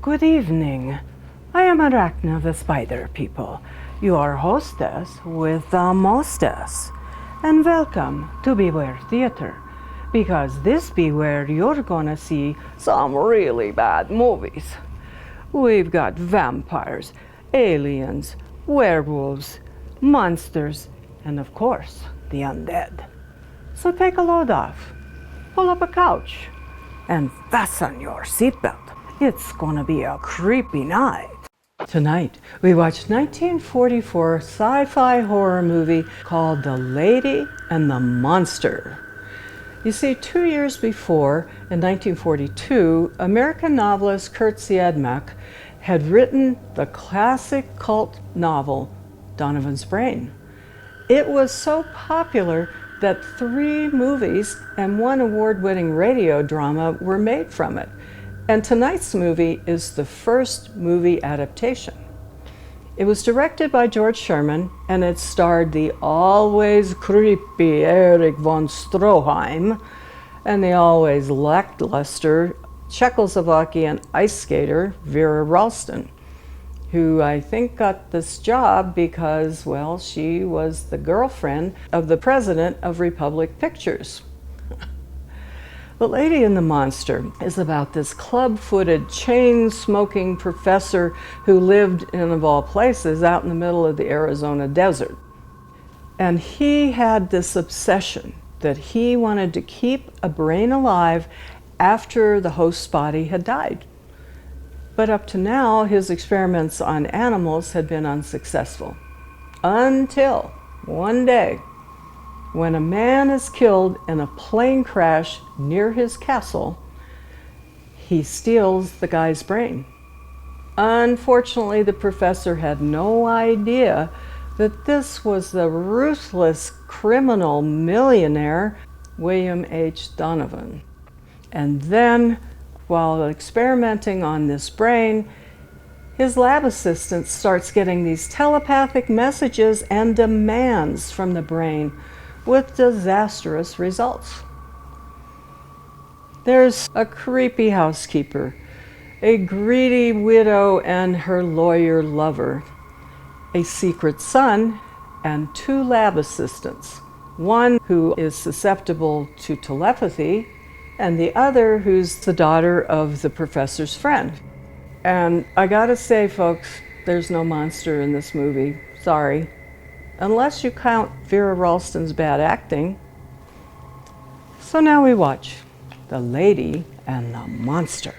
Good evening. I am Arachna, the spider people, your hostess with the mostess. And welcome to Beware Theater, because this Beware you're gonna see some really bad movies. We've got vampires, aliens, werewolves, monsters, and of course, the undead. So take a load off, pull up a couch, and fasten your seatbelt. It's gonna be a creepy night. Tonight, we watched 1944 sci-fi horror movie called The Lady and the Monster. You see, 2 years before, in 1942, American novelist Kurt Siedmak had written the classic cult novel, Donovan's Brain. It was so popular that 3 movies and 1 award-winning radio drama were made from it. And tonight's movie is the first movie adaptation. It was directed by George Sherman, and it starred the always creepy Erich von Stroheim and the always lackluster Czechoslovakian ice skater Vera Ralston, who I think got this job because, well, she was the girlfriend of the president of Republic Pictures. The Lady and the Monster is about this club-footed, chain-smoking professor who lived in, of all places, out in the middle of the Arizona desert. And he had this obsession that he wanted to keep a brain alive after the host's body had died. But up to now, his experiments on animals had been unsuccessful. Until one day, when a man is killed in a plane crash near his castle, he steals the guy's brain. Unfortunately, the professor had no idea that this was the ruthless criminal millionaire, William H. Donovan. And then, while experimenting on this brain, his lab assistant starts getting these telepathic messages and demands from the brain, with disastrous results. There's a creepy housekeeper, a greedy widow and her lawyer lover, a secret son, and 2 lab assistants, one who is susceptible to telepathy, and the other who's the daughter of the professor's friend. And I gotta say, folks, there's no monster in this movie. Sorry. Unless you count Vera Ralston's bad acting. So now we watch The Lady and the Monster.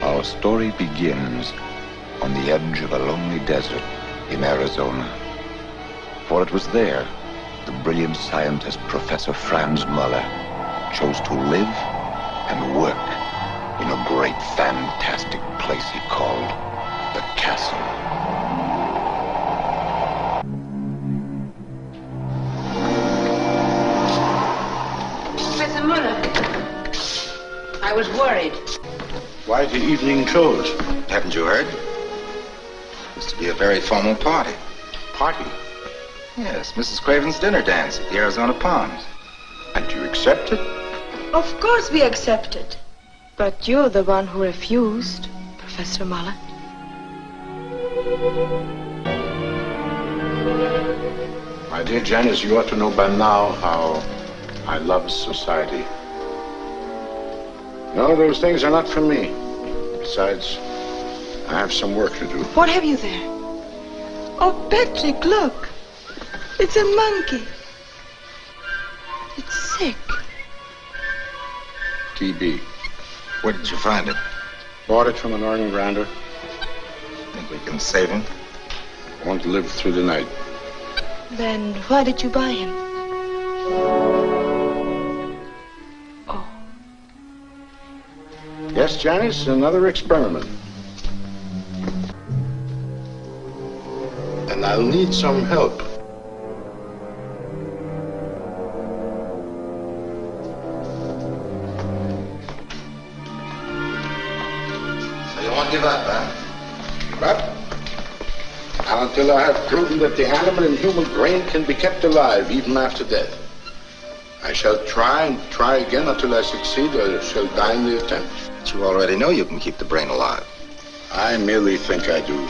Our story begins on the edge of a lonely desert in Arizona. For it was there the brilliant scientist Professor Franz Muller chose to live and work in a great fantastic place he called the castle. Professor Muller, I was worried. Why the evening clothes? Haven't you heard? It's to be a very formal party. Party? Yes, Mrs. Craven's dinner dance at the Arizona Palms. And you accept it? Of course we accepted. But you're the one who refused, Professor Muller. My dear Janice, you ought to know by now how I love society. No, those things are not for me. Besides, I have some work to do. What have you there? Oh, Patrick, look. It's a monkey. It's sick. TB. Where did you find it? Bought it from an organ grinder. Think we can save him? I want to live through the night. Then why did you buy him? Oh. Yes, Janice, another experiment. and I'll need some help. So you won't give up, huh? But not until I have proven that the animal and human brain can be kept alive even after death. I shall try and try again until I succeed, or shall die in the attempt. But you already know you can keep the brain alive. I merely think I do.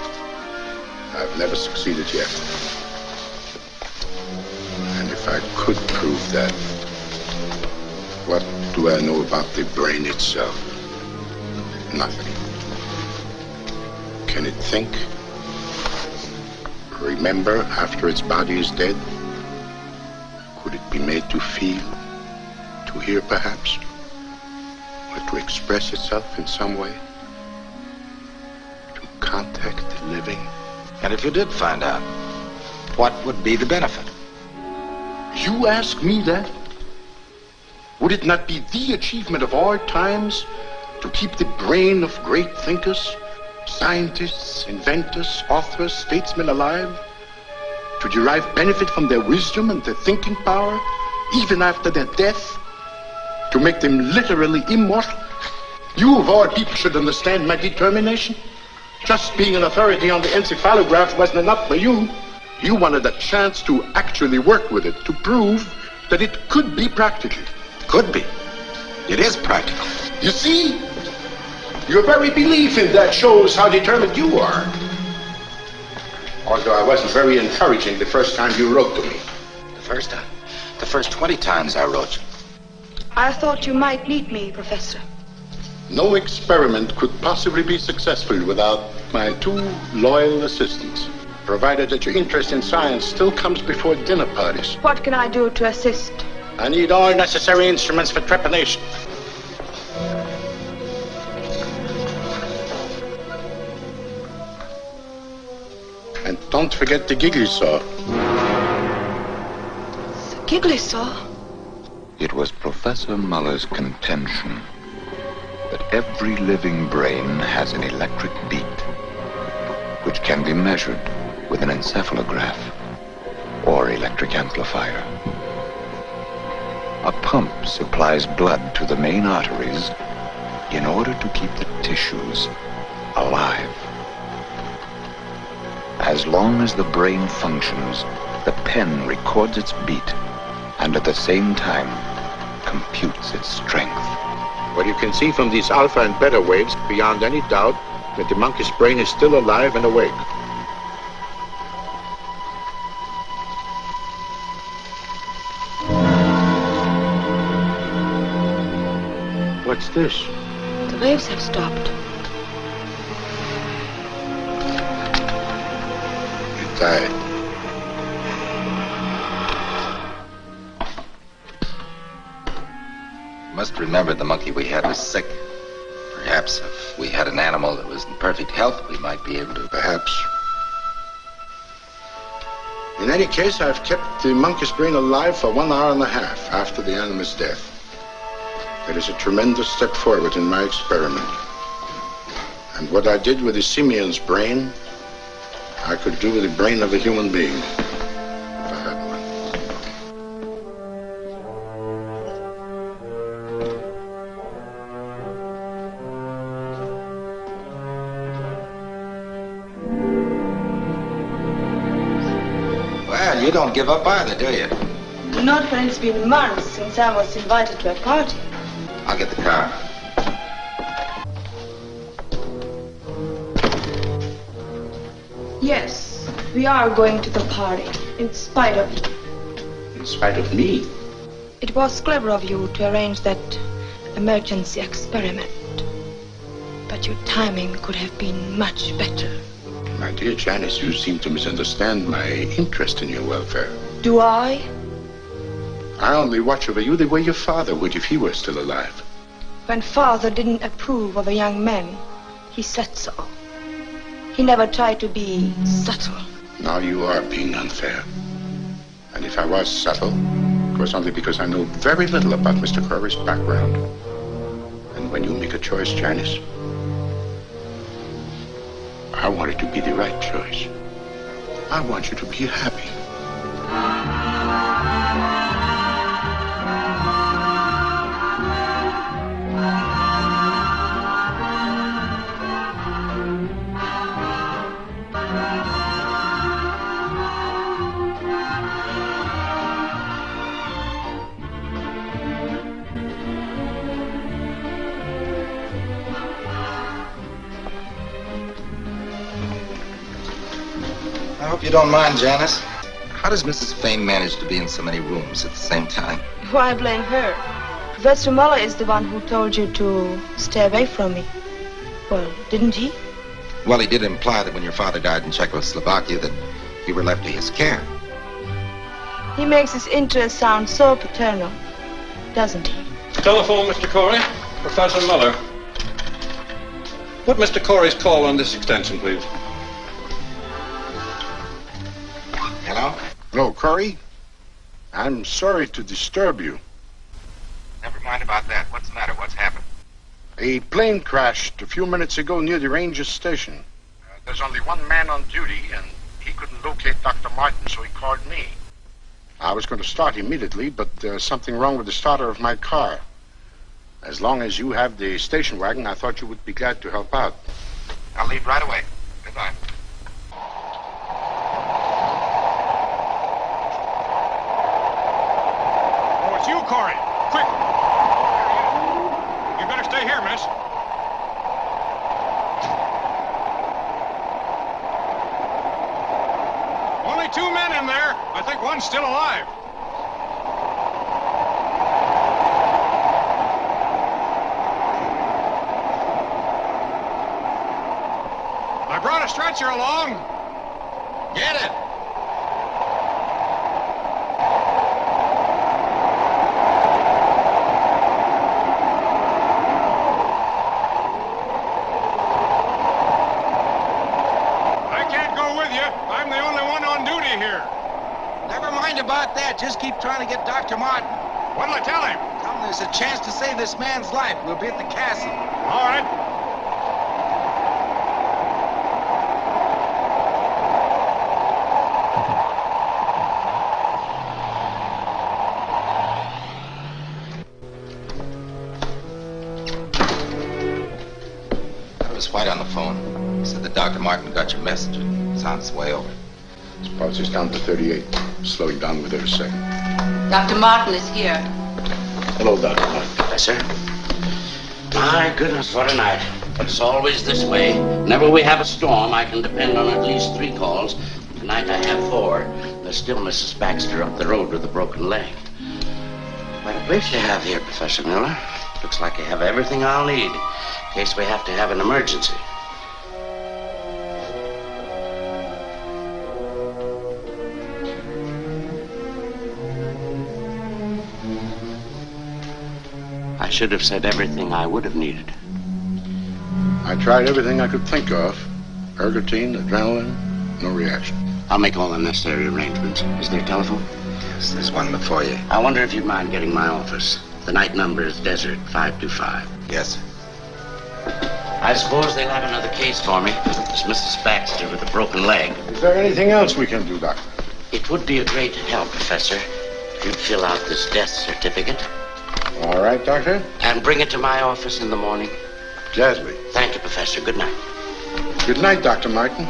I've never succeeded yet. And if I could prove that, what do I know about the brain itself? Nothing. Can it think? Remember after its body is dead? Could it be made to feel, to hear perhaps, or to express itself in some way? To contact the living? And if you did find out, what would be the benefit? You ask me that? Would it not be the achievement of all times to keep the brain of great thinkers, scientists, inventors, authors, statesmen alive? To derive benefit from their wisdom and their thinking power, even after their death? To make them literally immortal? You of all people should understand my determination. Just being an authority on the encephalograph wasn't enough for you. You wanted a chance to actually work with it, to prove that it could be practical. Could be. It is practical. You see? Your very belief in that shows how determined you are. Although I wasn't very encouraging the first time you wrote to me. The first time? The first 20 times I wrote you. I thought you might need me, Professor. No experiment could possibly be successful without my 2 loyal assistants, provided that your interest in science still comes before dinner parties. What can I do to assist? I need all necessary instruments for trepanation. And don't forget the giggly saw. The giggly saw? It was Professor Muller's contention that every living brain has an electric beat, which can be measured with an encephalograph or electric amplifier. A pump supplies blood to the main arteries in order to keep the tissues alive. As long as the brain functions, the pen records its beat and at the same time computes its strength. What you can see from these alpha and beta waves, beyond any doubt, that the monkey's brain is still alive and awake. What's this? The waves have stopped. It died. Must remember the monkey we had was sick. Perhaps if we had an animal that was in perfect health, we might be able to... Perhaps. In any case, I've kept the monkey's brain alive for 1.5 hours after the animal's death. That is a tremendous step forward in my experiment. And what I did with the simian's brain, I could do with the brain of a human being, if I had one. Well, you don't give up either, do you? Not when it's been months since I was invited to a party. I'll get the car. Yes, we are going to the party, in spite of you. In spite of me. It was clever of you to arrange that emergency experiment. But your timing could have been much better. My dear Janice, you seem to misunderstand my interest in your welfare. Do I? I only watch over you the way your father would if he were still alive. When Father didn't approve of a young man, he said so. He never tried to be subtle. Now you are being unfair. And if I was subtle, it was only because I know very little about Mr. Corey's background. And when you make a choice, Janice, I want it to be the right choice. I want you to be happy. I hope you don't mind, Janice. How does Mrs. Fane manage to be in so many rooms at the same time? Why blame her? Professor Muller is the one who told you to stay away from me. Well, didn't he? Well, he did imply that when your father died in Czechoslovakia that you were left to his care. He makes his interest sound so paternal, doesn't he? Telephone, Mr. Corey. Professor Muller. Put Mr. Corey's call on this extension, please. Hello? Hello, Corey. I'm sorry to disturb you. Never mind about that. What's the matter? What's happened? A plane crashed a few minutes ago near the Ranger station. There's only one man on duty, and he couldn't locate Dr. Martin, so he called me. I was going to start immediately, but there's something wrong with the starter of my car. As long as you have the station wagon, I thought you would be glad to help out. I'll leave right away. Goodbye. Oh, it's you, Corey. Quick. You better stay here, miss. Only 2 men in there. I think one's still alive. I brought a stretcher along. Get it. I can't go with you. I'm the only one on duty here. Never mind about that. Just keep trying to get Dr. Martin. What'll I tell him? Tell him there's a chance to save this man's life. We'll be at the castle. All right. I was White on the phone. He said that Dr. Martin got your message. It's on its way over. His pulse is down to 38. Slowing down with every second. Dr. Martin is here. Hello, Dr. Martin. Professor? My goodness, what a night. But it's always this way. Whenever we have a storm, I can depend on at least 3 calls. Tonight I have 4. There's still Mrs. Baxter up the road with a broken leg. Quite a place you have here, Professor Miller. Looks like you have everything I'll need in case we have to have an emergency. I should have said everything I would have needed. I tried everything I could think of. Ergotine, adrenaline, no reaction. I'll make all the necessary arrangements. Is there a telephone? Yes, there's one before you. I wonder if you'd mind getting my office. The night number is Desert 525. Yes, sir. I suppose they'll have another case for me. It's Mrs. Baxter with a broken leg. Is there anything else we can do, Doctor? It would be a great help, Professor, if you'd fill out this death certificate All right, Doctor. and bring it to my office in the morning. Gladly. Thank you, Professor. Good night. Good night, Dr. Martin.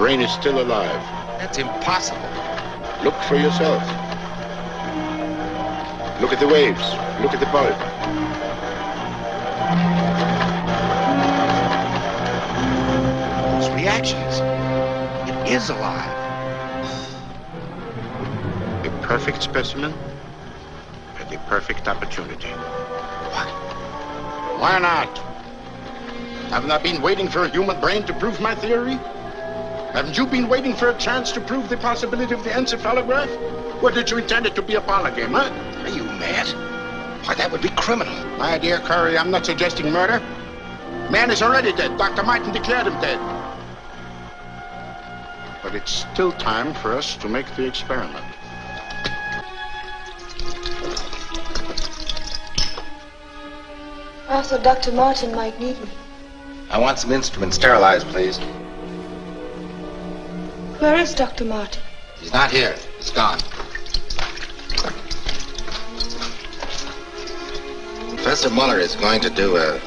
brain is still alive. That's impossible. Look for yourself. Look at the waves. Look at the bulb. Those reactions. It is alive. A perfect specimen at a perfect opportunity. What? Why not? Haven't I been waiting for a human brain to prove my theory? Haven't you been waiting for a chance to prove the possibility of the encephalograph? What, did you intend it to be a parlor game, huh? Are you mad? Why, that would be criminal. My dear Curry, I'm not suggesting murder. Man is already dead. Dr. Martin declared him dead. But it's still time for us to make the experiment. I thought Dr. Martin might need me. I want some instruments sterilized, please. Where is Dr. Martin? He's not here. He's gone. Professor Muller is going to do a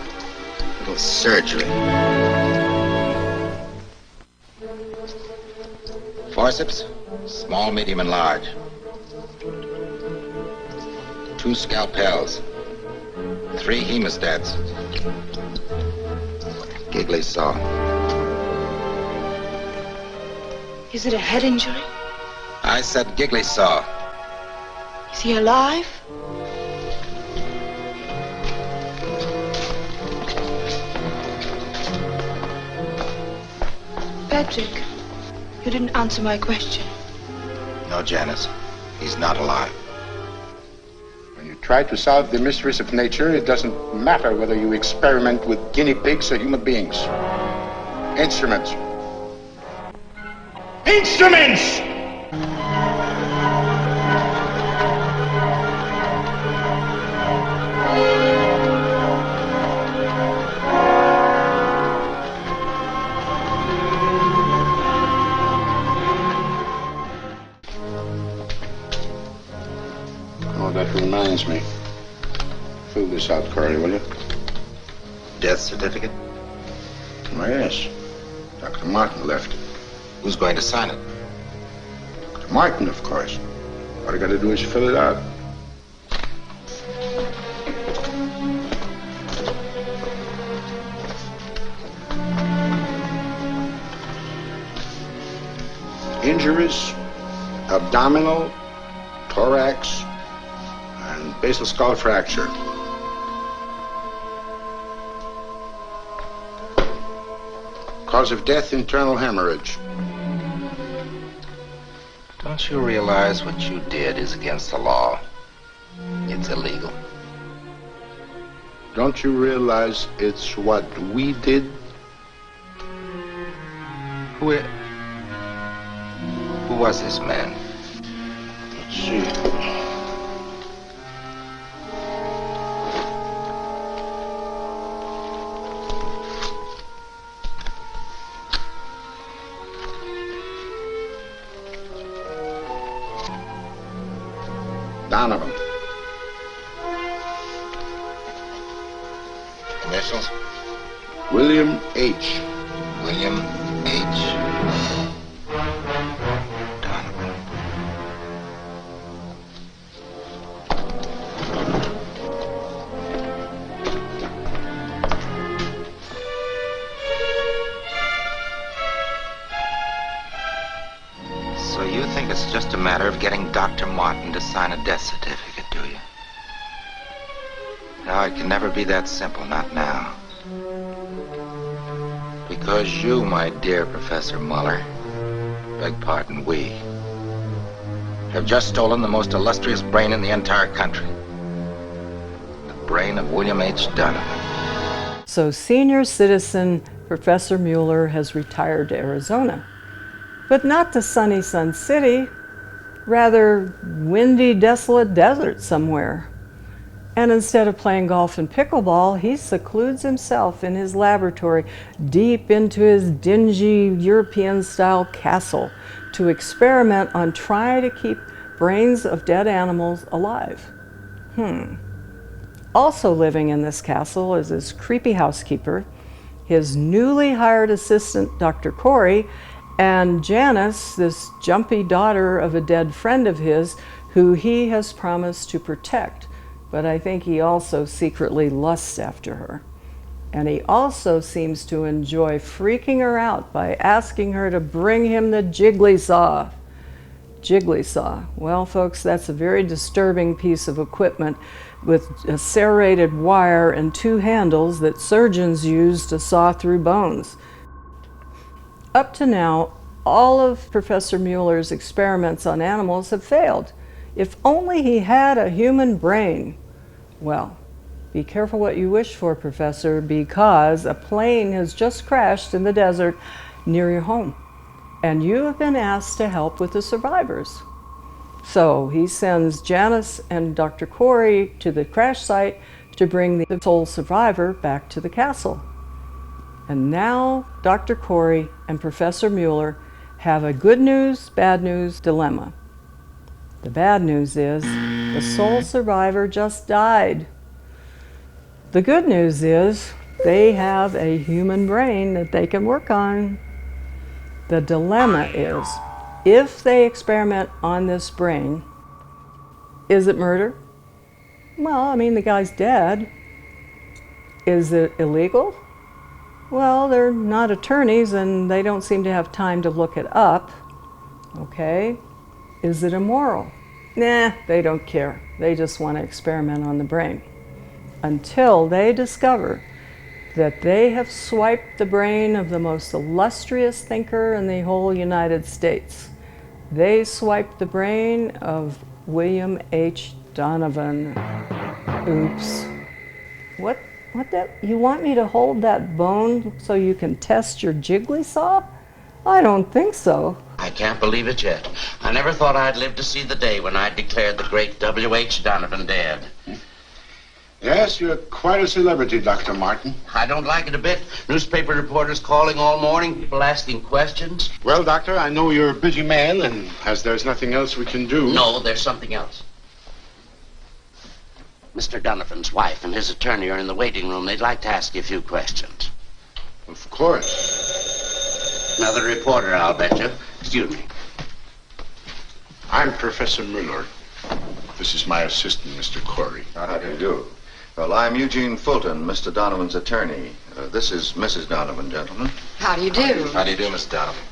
little surgery. Forceps, small, medium, and large. 2 scalpels. 3 hemostats. Giggly saw. Is it a head injury? I said giggly saw. Is he alive? Patrick, you didn't answer my question. No, Janice. He's not alive. When you try to solve the mysteries of nature, it doesn't matter whether you experiment with guinea pigs or human beings. Instruments. Instruments! Oh, that reminds me. Fill this out, Corey, will you? Death certificate? Oh, yes. Dr. Martin left it. Who's going to sign it? Dr. Martin, of course. All I gotta do is fill it out. Injuries, abdominal, thorax, and basal skull fracture. Cause of death, internal hemorrhage. Don't you realize what you did is against the law? It's illegal. Don't you realize it's what we did? Who was this man? Let's see. Donovan. Initials? William H. William H. Donovan. So you think it's just a matter of getting Dr. Martin to sign a death certificate, do you? No, it can never be that simple, not now. Because you, my dear Professor Muller, beg pardon, we, have just stolen the most illustrious brain in the entire country. The brain of William H. Donovan. So senior citizen Professor Mueller has retired to Arizona, but not to sunny Sun City, rather windy, desolate desert somewhere. And instead of playing golf and pickleball, he secludes himself in his laboratory deep into his dingy European-style castle to experiment on trying to keep brains of dead animals alive. Also living in this castle is his creepy housekeeper, his newly hired assistant, Dr. Corey, And Janice, this jumpy daughter of a dead friend of his, who he has promised to protect, but I think he also secretly lusts after her. And he also seems to enjoy freaking her out by asking her to bring him the jiggly saw. Jiggly saw. Well, folks, that's a very disturbing piece of equipment with a serrated wire and 2 handles that surgeons use to saw through bones. Up to now, all of Professor Mueller's experiments on animals have failed. If only he had a human brain. Well, be careful what you wish for, Professor, because a plane has just crashed in the desert near your home, and you have been asked to help with the survivors. So he sends Janice and Dr. Corey to the crash site to bring the sole survivor back to the castle. And now Dr. Corey and Professor Mueller have a good news, bad news dilemma. The bad news is the sole survivor just died. The good news is they have a human brain that they can work on. The dilemma is, if they experiment on this brain, is it murder? Well, I mean, the guy's dead. Is it illegal? Well, they're not attorneys and they don't seem to have time to look it up. Okay. Is it immoral? Nah, they don't care. They just want to experiment on the brain. Until they discover that they have swiped the brain of the most illustrious thinker in the whole United States. They swiped the brain of William H. Donovan. Oops. What you want me to hold that bone so you can test your jiggly saw? I don't think so. I can't believe it yet. I never thought I'd live to see the day when I declared the great W.H. Donovan dead. Yes, you're quite a celebrity, Dr. Martin. I don't like it a bit. Newspaper reporters calling all morning, people asking questions. Well, Doctor, I know you're a busy man, and as there's nothing else we can do... No, there's something else. Mr. Donovan's wife and his attorney are in the waiting room. They'd like to ask you a few questions. Of course. Another reporter, I'll bet you. Excuse me. I'm Professor Mueller. This is my assistant, Mr. Corey. How do you do? Well, I'm Eugene Fulton, Mr. Donovan's attorney. This is Mrs. Donovan, gentlemen. How do you do? How do you do, Miss Donovan?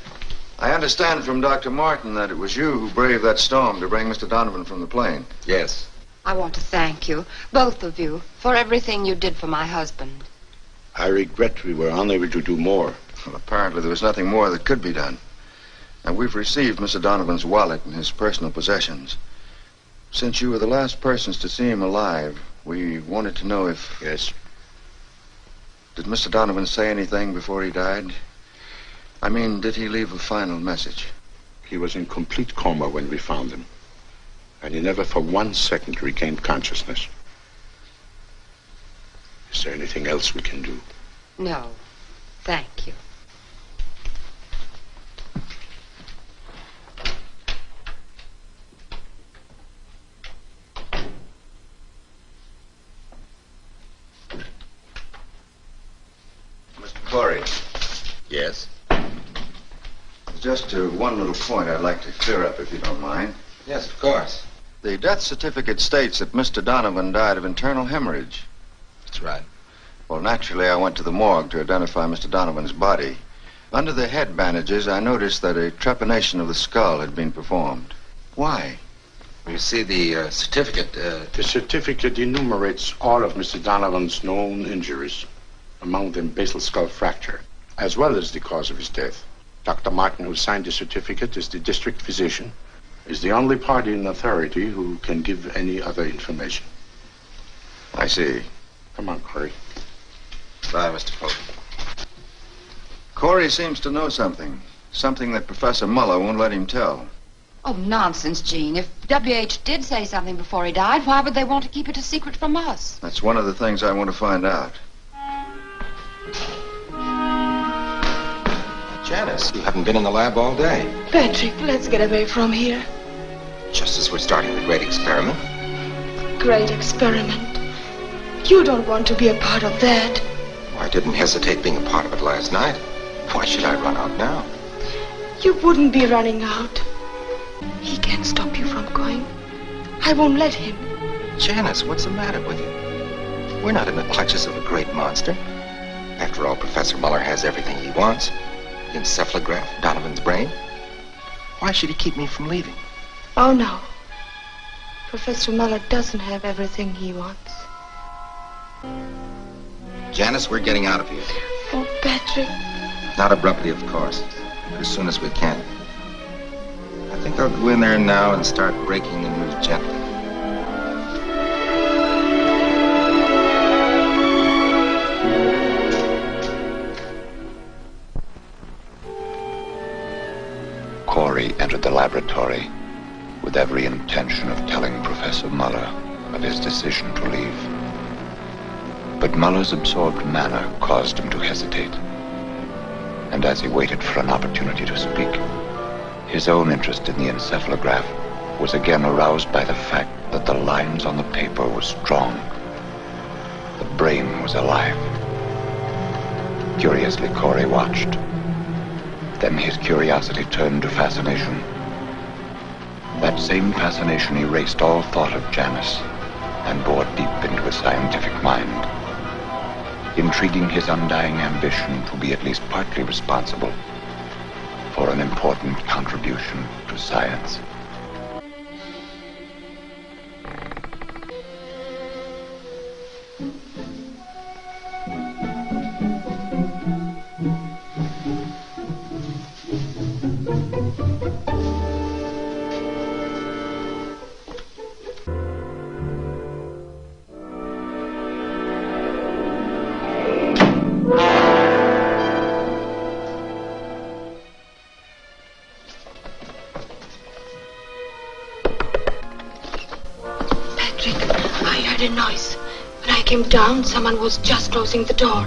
I understand from Dr. Martin that it was you who braved that storm to bring Mr. Donovan from the plane. Yes. I want to thank you, both of you, for everything you did for my husband. I regret we were unable to do more. Well, apparently there was nothing more that could be done. And we've received Mr. Donovan's wallet and his personal possessions. Since you were the last persons to see him alive, we wanted to know if... Yes. Did Mr. Donovan say anything before he died? I mean, did he leave a final message? He was in complete coma when we found him. And he never for 1 second regained consciousness. Is there anything else we can do? No, thank you. Mr. Corey. Yes? Just one little point I'd like to clear up, if you don't mind. Yes, of course. The death certificate states that Mr. Donovan died of internal hemorrhage. That's right. Well, naturally, I went to the morgue to identify Mr. Donovan's body. Under the head bandages, I noticed that a trepanation of the skull had been performed. Why? You see, the certificate... The certificate enumerates all of Mr. Donovan's known injuries, among them basal skull fracture, as well as the cause of his death. Dr. Martin, who signed the certificate, is the district physician, is the only party in authority who can give any other information. I see. Come on, Corey. Bye, Mr. Fulton. Corey seems to know something. Something that Professor Muller won't let him tell. Oh, nonsense, Jean. If W.H. did say something before he died, why would they want to keep it a secret from us? That's one of the things I want to find out. Janice, you haven't been in the lab all day. Patrick, let's get away from here. Just as we're starting the great experiment. Great experiment. You don't want to be a part of that. I didn't hesitate being a part of it last night. Why should I run out now? You wouldn't be running out. He can't stop you from going. I won't let him. Janice, what's the matter with you? We're not in the clutches of a great monster. After all, Professor Muller has everything he wants. The encephalograph, Donovan's brain. Why should he keep me from leaving? Oh, no. Professor Muller doesn't have everything he wants. Janice, we're getting out of here. Oh, Patrick. Not abruptly, of course. As soon as we can. I think I'll go in there now and start breaking the news gently. Corey entered the laboratory with every intention of telling Professor Muller of his decision to leave. But Muller's absorbed manner caused him to hesitate. And as he waited for an opportunity to speak, his own interest in the encephalograph was again aroused by the fact that the lines on the paper were strong. The brain was alive. Curiously, Corey watched. Then his curiosity turned to fascination. That same fascination erased all thought of Janice and bored deep into his scientific mind, intriguing his undying ambition to be at least partly responsible for an important contribution to science. A noise. When I came down, someone was just closing the door.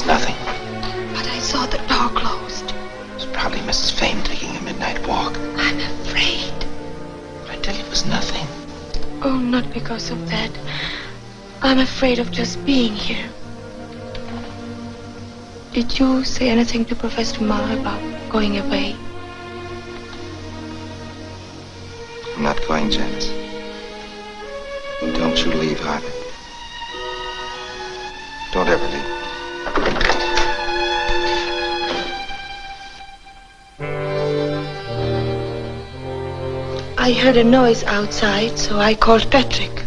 Nothing. But I saw the door closed. It's probably Mrs. Fame taking a midnight walk. I'm afraid. I tell you, it was nothing. Oh, not because of that. I'm afraid of just being here. Did you say anything to Professor Muller about going away? I'm not going, Janice. Don't you leave, either. Don't ever leave. I heard a noise outside, so I called Patrick.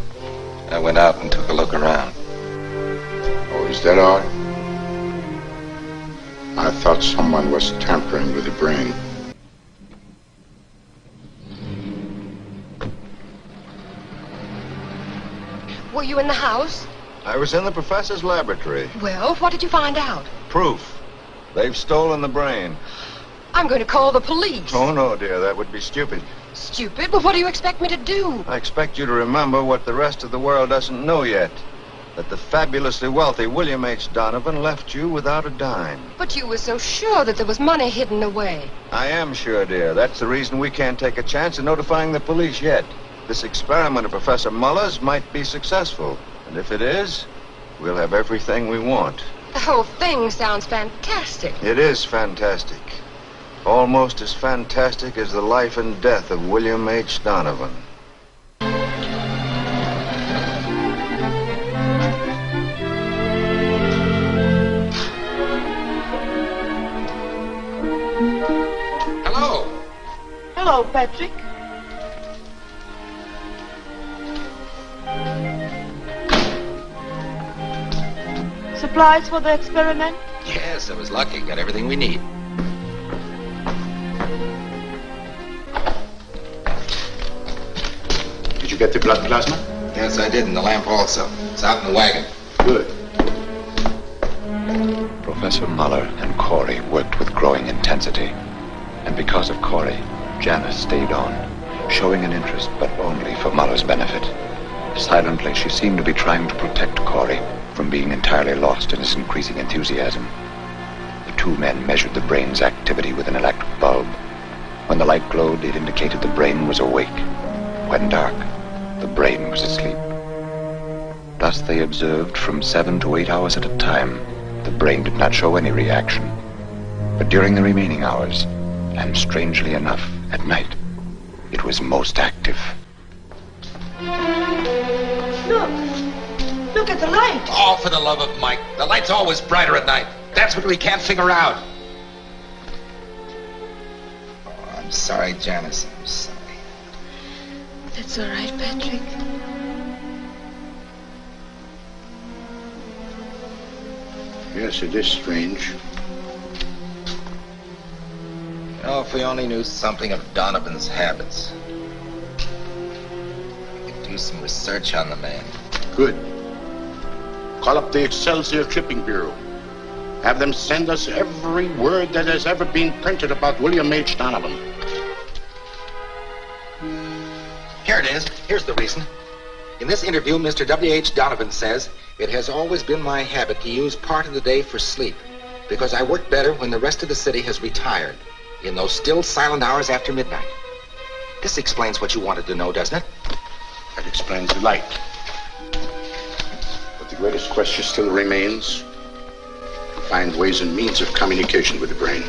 I went out and took a look around. Oh, is that all? I thought someone was tampering with the brain. Were you in the house? I was in the professor's laboratory. Well, what did you find out? Proof. They've stolen the brain. I'm going to call the police. Oh, no, dear. That would be stupid. Stupid? But what do you expect me to do? I expect you to remember what the rest of the world doesn't know yet. That the fabulously wealthy William H. Donovan left you without a dime. But you were so sure that there was money hidden away. I am sure, dear. That's the reason we can't take a chance of notifying the police yet. This experiment of Professor Muller's might be successful. And if it is, we'll have everything we want. The whole thing sounds fantastic. It is fantastic. Almost as fantastic as the life and death of William H. Donovan. Hello. Hello, Patrick. Supplies for the experiment? Yes, I was lucky. Got everything we need. Did you get the blood plasma? Yes, I did, and the lamp also. It's out in the wagon. Good. Professor Muller and Corey worked with growing intensity. And because of Corey, Janice stayed on, showing an interest, but only for Muller's benefit. Silently, she seemed to be trying to protect Corey from being entirely lost in his increasing enthusiasm. The two men measured the brain's activity with an electric bulb. When the light glowed, it indicated the brain was awake. When dark, the brain was asleep. Thus they observed from 7 to 8 hours at a time. The brain did not show any reaction. But during the remaining hours, and strangely enough, at night, it was most active. Look! Look at the light! Oh, for the love of Mike. The light's always brighter at night. That's what we can't figure out. Oh, I'm sorry, Janice. I'm sorry. That's all right, Patrick. Yes, it is strange. Oh, if we only knew something of Donovan's habits. We could do some research on the man. Good. Call up the Excelsior Shipping Bureau. Have them send us every word that has ever been printed about William H. Donovan. Here it is. Here's the reason. In this interview, Mr. W.H. Donovan says, "It has always been my habit to use part of the day for sleep, because I work better when the rest of the city has retired, in those still silent hours after midnight." This explains what you wanted to know, doesn't it? That explains the light. But the greatest question still remains to find ways and means of communication with the brain.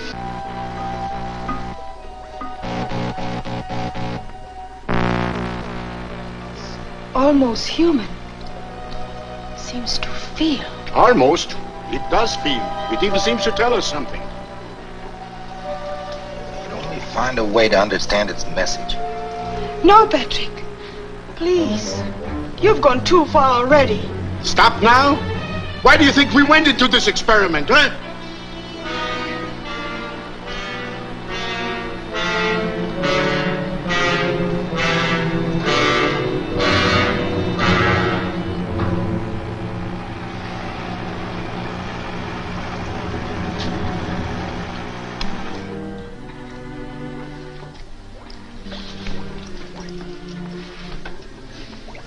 Almost human. Seems to feel. Almost. It does feel. It even seems to tell us something. You'd only find a way to understand its message. No, Patrick. Please. You've gone too far already. Stop now? Why do you think we went into this experiment, huh?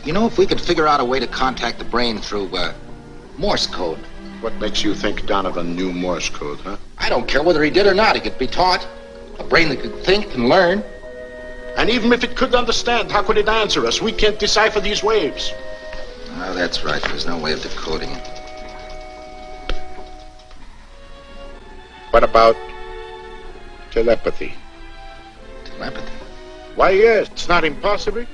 You know, if we could figure out a way to contact the brain through, Morse code. What makes you think Donovan knew Morse code, huh? I don't care whether he did or not. He could be taught. A brain that could think and learn. And even if it could understand, how could it answer us? We can't decipher these waves. Oh, that's right. There's no way of decoding it. What about telepathy? Telepathy? Why, yes, it's not impossible.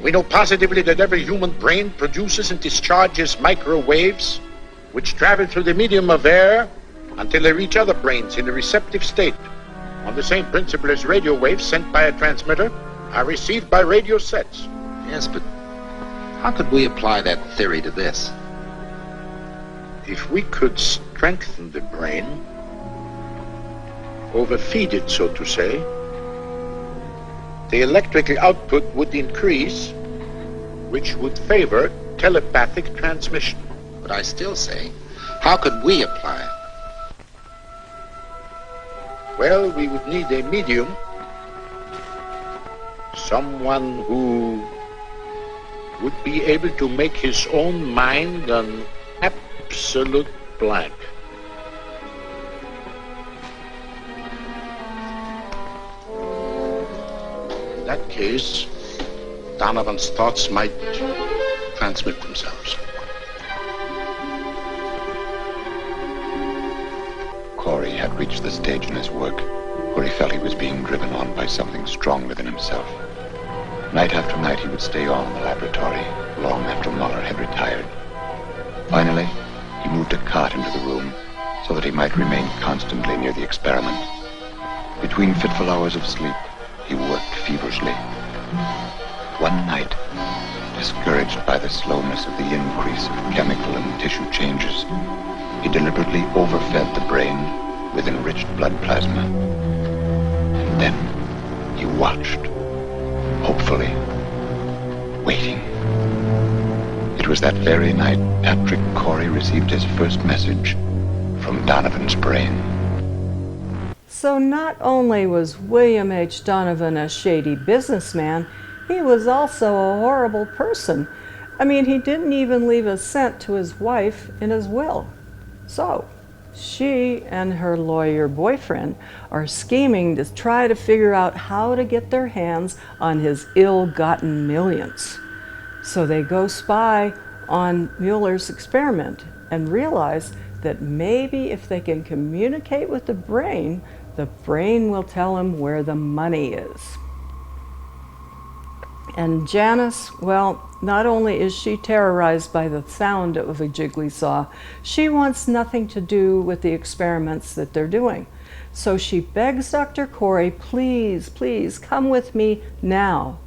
We know positively that every human brain produces and discharges microwaves which travel through the medium of air until they reach other brains in a receptive state. On the same principle as radio waves sent by a transmitter are received by radio sets. Yes, but how could we apply that theory to this? If we could strengthen the brain, overfeed it, so to say, the electrical output would increase, which would favor telepathic transmission. But I still say, how could we apply it? Well, we would need a medium, someone who would be able to make his own mind an absolute blank. In that case, Donovan's thoughts might transmit themselves. Corey had reached the stage in his work where he felt he was being driven on by something stronger than himself. Night after night, he would stay on in the laboratory long after Muller had retired. Finally, he moved a cot into the room so that he might remain constantly near the experiment. Between fitful hours of sleep, he worked feverishly. One night, discouraged by the slowness of the increase of chemical and tissue changes, he deliberately overfed the brain with enriched blood plasma. And then he watched, hopefully, waiting. It was that very night Patrick Corey received his first message from Donovan's brain. So not only was William H. Donovan a shady businessman, he was also a horrible person. I mean, he didn't even leave a cent to his wife in his will. So, she and her lawyer boyfriend are scheming to try to figure out how to get their hands on his ill-gotten millions. So they go spy on Mueller's experiment and realize that maybe if they can communicate with the brain will tell him where the money is. And Janice, well, not only is she terrorized by the sound of a jiggly saw, she wants nothing to do with the experiments that they're doing. So she begs Dr. Corey, please, please, come with me now.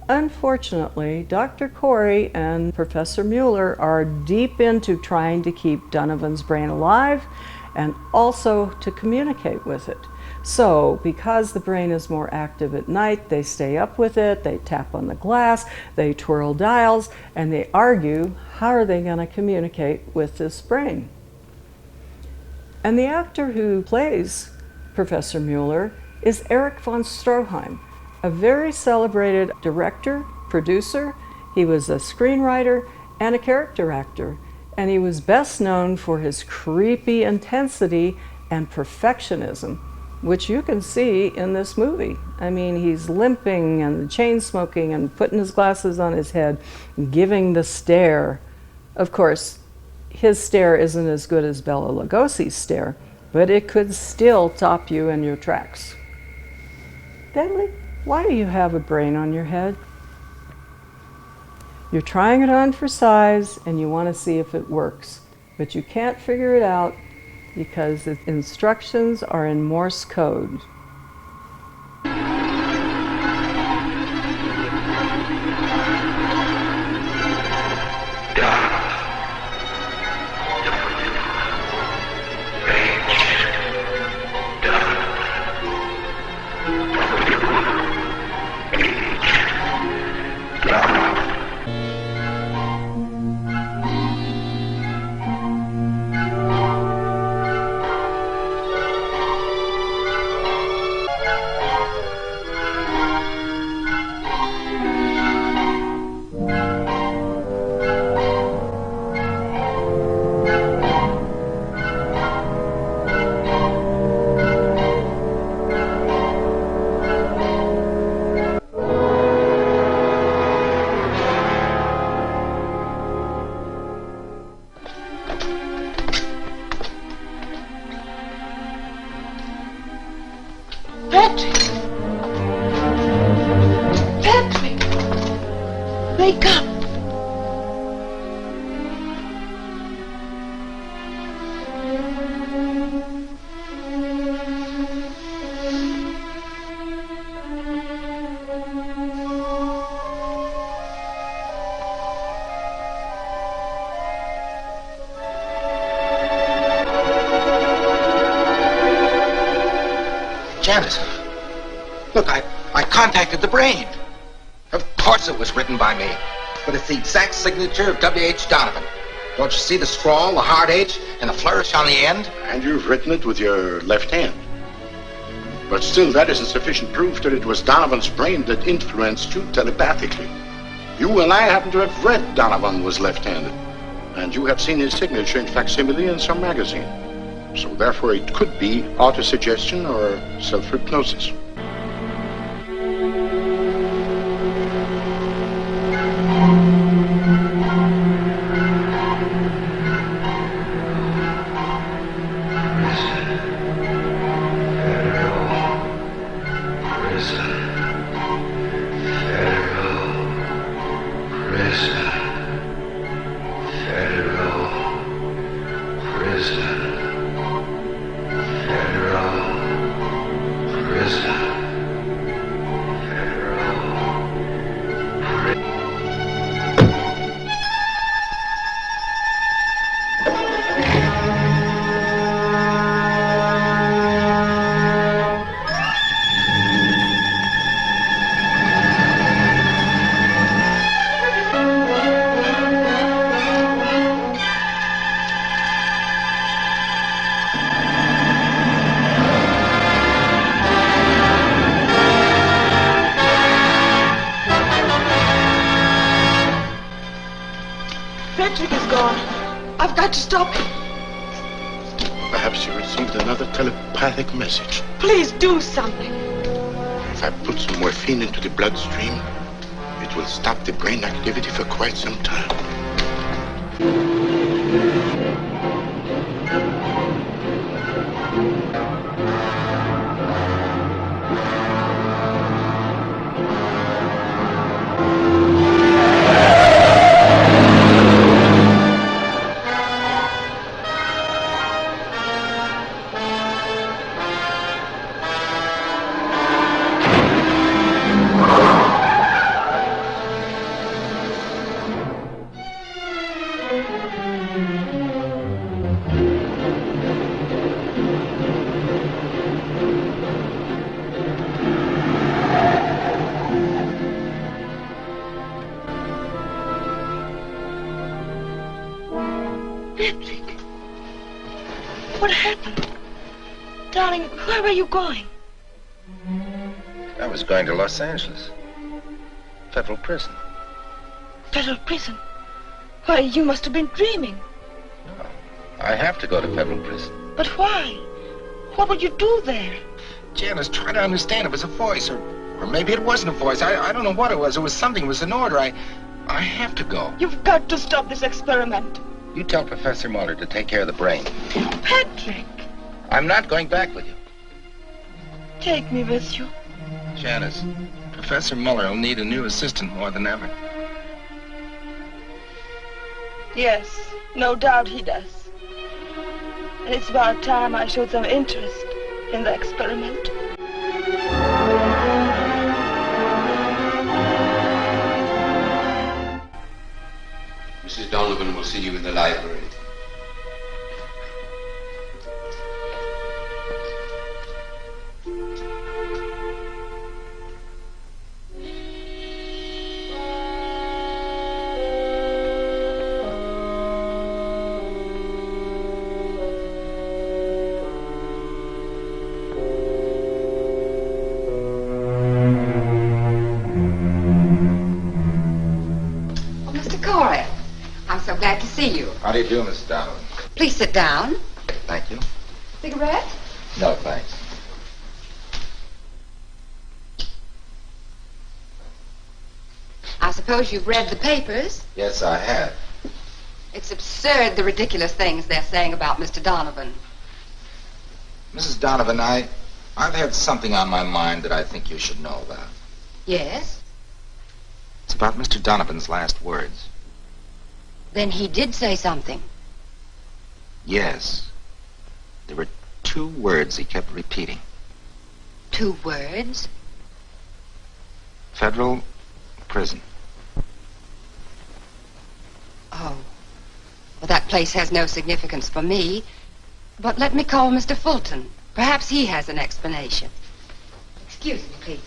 Unfortunately, Dr. Corey and Professor Mueller are deep into trying to keep Donovan's brain alive and also to communicate with it. So, because the brain is more active at night, they stay up with it, they tap on the glass, they twirl dials, and they argue, how are they going to communicate with this brain? And the actor who plays Professor Mueller is Erich von Stroheim, a very celebrated director, producer. He was a screenwriter and a character actor, and he was best known for his creepy intensity and perfectionism, which you can see in this movie. I mean, he's limping and chain smoking and putting his glasses on his head, giving the stare. Of course, his stare isn't as good as Bela Lugosi's stare, but it could still top you in your tracks. Deadly, why do you have a brain on your head? You're trying it on for size and you want to see if it works, but you can't figure it out because the instructions are in Morse code. Wake up! Janice, look, I contacted the brain. Of course it was written by me, but it's the exact signature of W.H. Donovan. Don't you see the scrawl, the hard H, and the flourish on the end? And you've written it with your left hand. But still, that isn't sufficient proof that it was Donovan's brain that influenced you telepathically. You and I happen to have read Donovan was left-handed, and you have seen his signature in facsimile in some magazine. So therefore, it could be autosuggestion or self-hypnosis. Patrick is gone. I've got to stop him. Perhaps you received another telepathic message. Please do something. If I put some morphine into the bloodstream, it will stop the brain activity for quite some time. Patrick, what happened? Darling, where were you going? I was going to Los Angeles. Federal prison. Federal prison? Why, you must have been dreaming. No, I have to go to federal prison. But why? What would you do there? Janice, try to understand. It was a voice, or maybe it wasn't a voice. I don't know what it was. It was something. It was an order. I have to go. You've got to stop this experiment. You tell Professor Muller to take care of the brain. Patrick! I'm not going back with you. Take me with you. Janice, Professor Muller will need a new assistant more than ever. Yes, no doubt he does. And it's about time I showed some interest in the experiment. Mrs. Donovan will see you in the library. Glad to see you. How do you do, Mrs. Donovan? Please sit down. Thank you. Cigarette? No, thanks. I suppose you've read the papers? Yes, I have. It's absurd, the ridiculous things they're saying about Mr. Donovan. Mrs. Donovan, I've had something on my mind that I think you should know about. Yes? It's about Mr. Donovan's last words. Then he did say something. Yes. There were 2 words he kept repeating. 2 words? Federal prison. Oh. Well, that place has no significance for me. But let me call Mr. Fulton. Perhaps he has an explanation. Excuse me, please.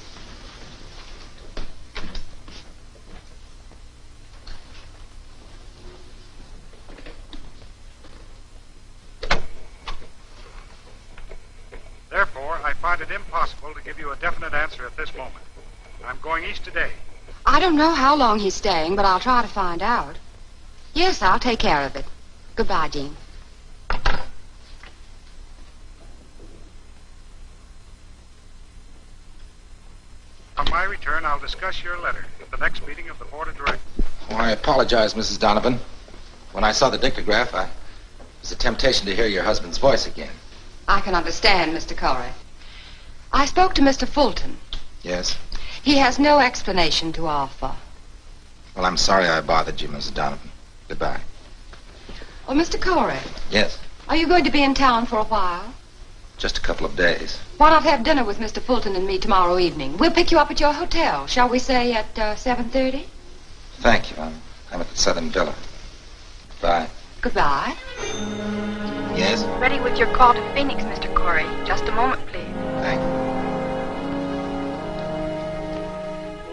Therefore, I find it impossible to give you a definite answer at this moment. I'm going east today. I don't know how long he's staying, but I'll try to find out. Yes, I'll take care of it. Goodbye, Dean. On my return, I'll discuss your letter at the next meeting of the Board of Directors. Oh, I apologize, Mrs. Donovan. When I saw the dictograph, it was a temptation to hear your husband's voice again. I can understand, Mr. Corey. I spoke to Mr. Fulton. Yes? He has no explanation to offer. Well, I'm sorry I bothered you, Mrs. Donovan. Goodbye. Oh, Mr. Corey. Yes? Are you going to be in town for a while? Just a couple of days. Why not have dinner with Mr. Fulton and me tomorrow evening? We'll pick you up at your hotel. Shall we say at 7:30? Thank you. I'm at the Southern Villa. Bye. Goodbye. Yes? Ready with your call to Phoenix, Mr. Corey. Just a moment, please. Thank you.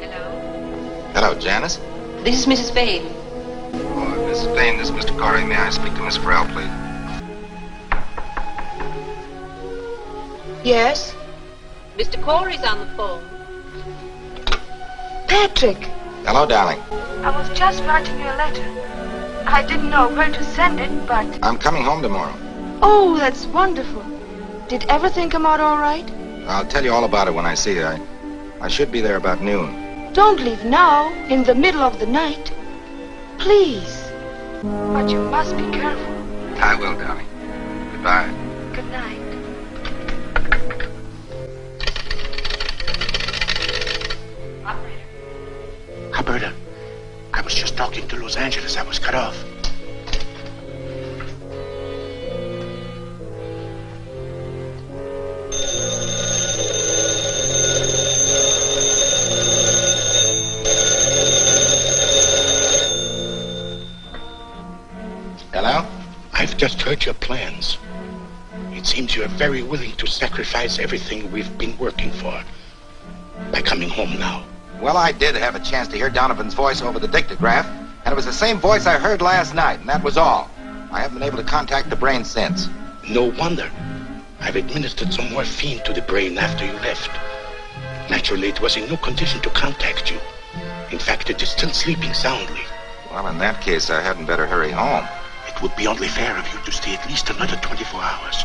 Hello? Hello, Janice. This is Mrs. Fane. Oh, Mrs. Fane, this is Mr. Corey. May I speak to Miss Farrell, please? Yes? Mr. Corey's on the phone. Patrick! Hello, darling. I was just writing you a letter. I didn't know where to send it, but... I'm coming home tomorrow. Oh, that's wonderful. Did everything come out all right? I'll tell you all about it when I see you. I should be there about noon. Don't leave now, in the middle of the night. Please. But you must be careful. I will, darling. Goodbye. Good night. Alberta, I was just talking to Los Angeles. I was cut off. Hello? I've just heard your plans. It seems you're very willing to sacrifice everything we've been working for by coming home now. Well, I did have a chance to hear Donovan's voice over the dictograph, and it was the same voice I heard last night, and that was all. I haven't been able to contact the brain since. No wonder. I've administered some morphine to the brain after you left. Naturally, it was in no condition to contact you. In fact, it is still sleeping soundly. Well, in that case, I hadn't better hurry home. It would be only fair of you to stay at least another 24 hours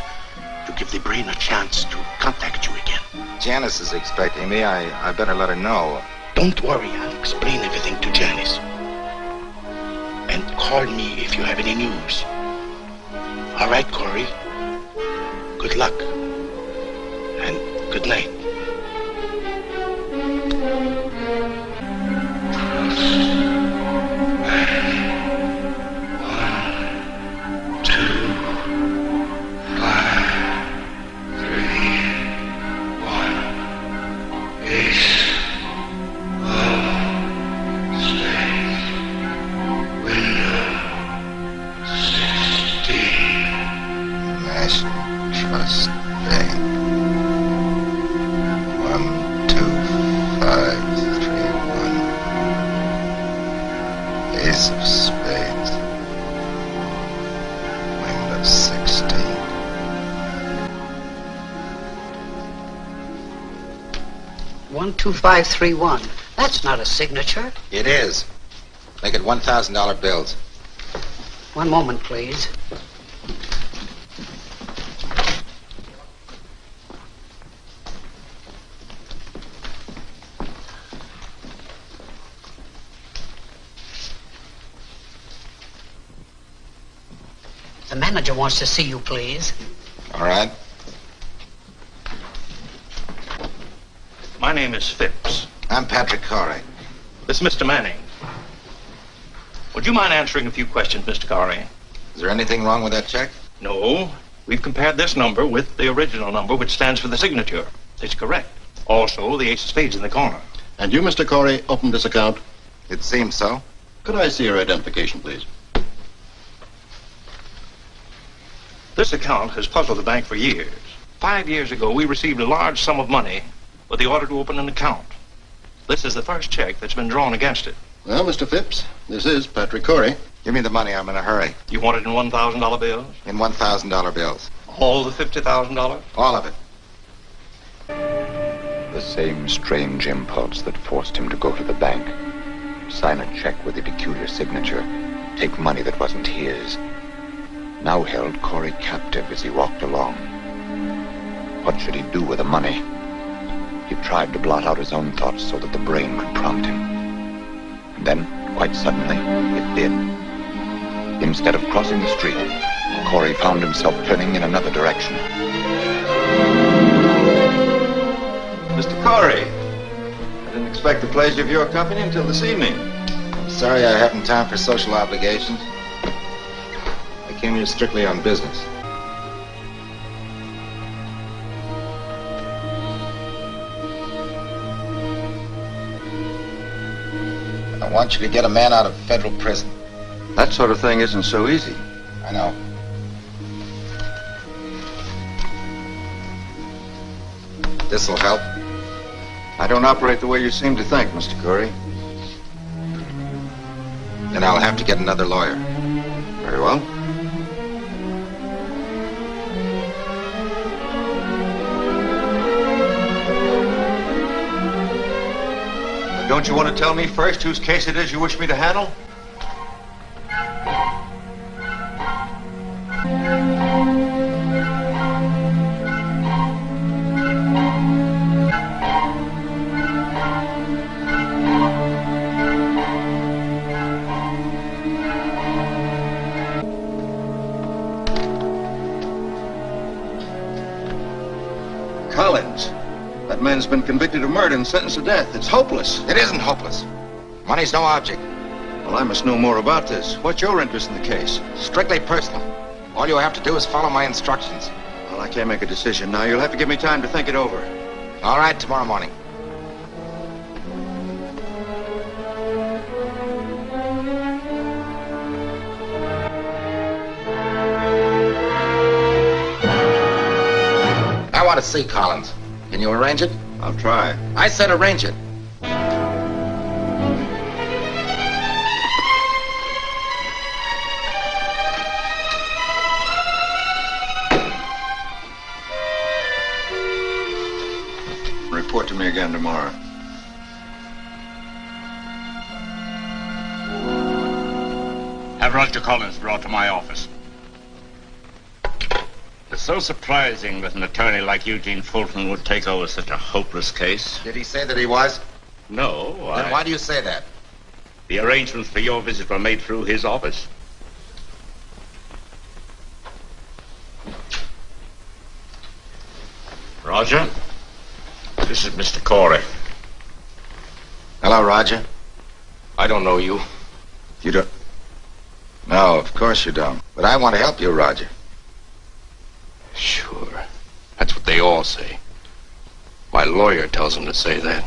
to give the brain a chance to contact you again. Janice is expecting me. I better let her know. Don't worry, I'll explain everything to Janice. And call me if you have any news. All right, Corey. Good luck. And good night. Of spades. Wind of 16. $12531. That's not a signature. It is. Make it $1,000 bills. One moment, please. The manager wants to see you, please. All right. My name is Phipps. I'm Patrick Corey. This is Mr. Manning. Would you mind answering a few questions, Mr. Corey? Is there anything wrong with that check? No. We've compared this number with the original number, which stands for the signature. It's correct. Also, the ace of spades in the corner. And you, Mr. Corey, opened this account? It seems so. Could I see your identification, please? This account has puzzled the bank for years. 5 years ago, we received a large sum of money with the order to open an account. This is the first check that's been drawn against it. Well, Mr. Phipps, this is Patrick Corey. Give me the money. I'm in a hurry. You want it in $1,000 bills? In $1,000 bills. All the $50,000? All of it. The same strange impulse that forced him to go to the bank, sign a check with a peculiar signature, take money that wasn't his, now held Corey captive as he walked along. What should he do with the money? He tried to blot out his own thoughts so that the brain could prompt him. And then, quite suddenly, it did. Instead of crossing the street, Corey found himself turning in another direction. Mr. Corey, I didn't expect the pleasure of your company until this evening. I'm sorry I haven't time for social obligations. I came here strictly on business. I want you to get a man out of federal prison. That sort of thing isn't so easy. I know. This'll help. I don't operate the way you seem to think, Mr. Corey. Then I'll have to get another lawyer. Very well. But don't you want to tell me first whose case it is you wish me to handle? Collins. That man's been convicted of murder and sentenced to death. It's hopeless. It isn't hopeless. Money's no object. Well, I must know more about this. What's your interest in the case? Strictly personal. All you have to do is follow my instructions. Well, I can't make a decision now. You'll have to give me time to think it over. All right, tomorrow morning. I want to see Collins. Can you arrange it? I'll try. I said arrange it. Report to me again tomorrow. Have Roger Collins brought to my office. It's so surprising that an attorney like Eugene Fulton would take over such a hopeless case. Did he say that he was? No, Then why do you say that? The arrangements for your visit were made through his office. Roger, this is Mr. Corey. Hello, Roger. I don't know you. You don't? No, of course you don't. But I want to help you, Roger. Sure. That's what they all say. My lawyer tells them to say that.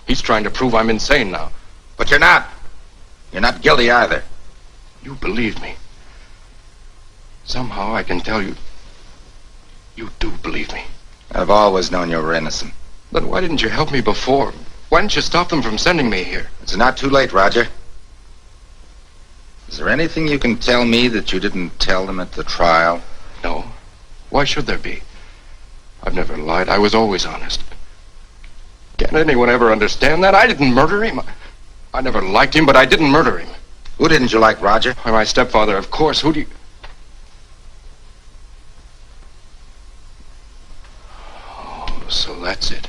He's trying to prove I'm insane now. But you're not. You're not guilty either. You believe me. Somehow I can tell you. You do believe me. I've always known you were innocent. Then why didn't you help me before? Why didn't you stop them from sending me here? It's not too late, Roger. Is there anything you can tell me that you didn't tell them at the trial? No. Why should there be? I've never lied. I was always honest. Can't anyone ever understand that? I didn't murder him. I never liked him, but I didn't murder him. Who didn't you like, Roger? Why, my stepfather, of course. Who do you... Oh, so that's it.